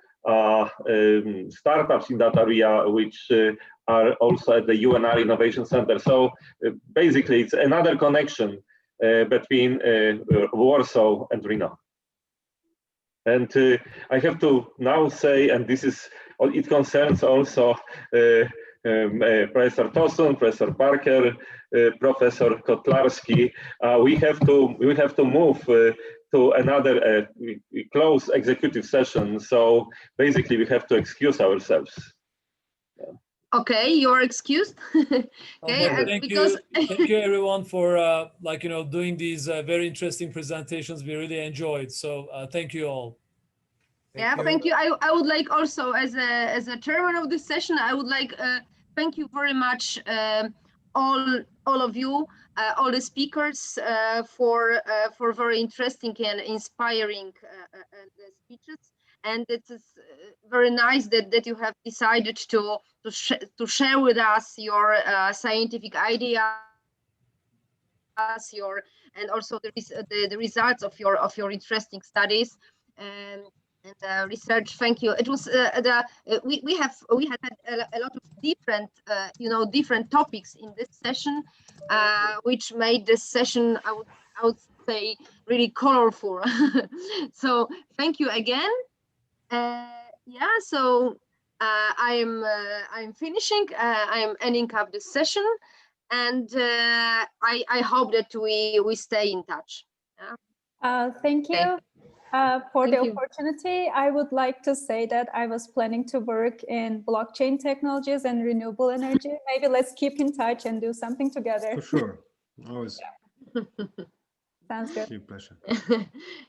startups in that area which are also at the UNR Innovation Center. So basically, it's another connection between Warsaw and Reno. And I have to now say, and this is, it concerns also Professor Tosun, Professor Parker, Professor Kotlarski. We have to move to another close executive session. So basically, we have to excuse ourselves. Okay, you're excused. Okay, thank you everyone for doing these very interesting presentations. We really enjoyed. So thank you all. Thank you. I would like also, as a chairman of this session, I would like thank you very much all of you, all the speakers for very interesting and inspiring speeches. And it is very nice that you have decided to share with us your scientific ideas, and also the results of your interesting studies and research. Thank you. It was we had a lot of different different topics in this session, which made this session, I would say, really colorful. So thank you again. So I'm finishing. I'm ending up this session, and I hope that we stay in touch. Thank you for the opportunity. I would like to say that I was planning to work in blockchain technologies and renewable energy. Maybe let's keep in touch and do something together. For sure. Always. Sounds good. Pleasure.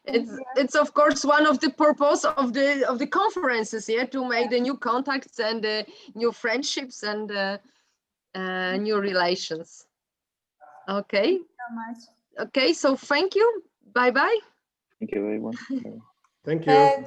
It's of course one of the purpose of the conferences, to make the new contacts and new friendships and new relations. Okay. Thank you so much. Okay, so thank you. Bye bye. Thank you very much. Thank you.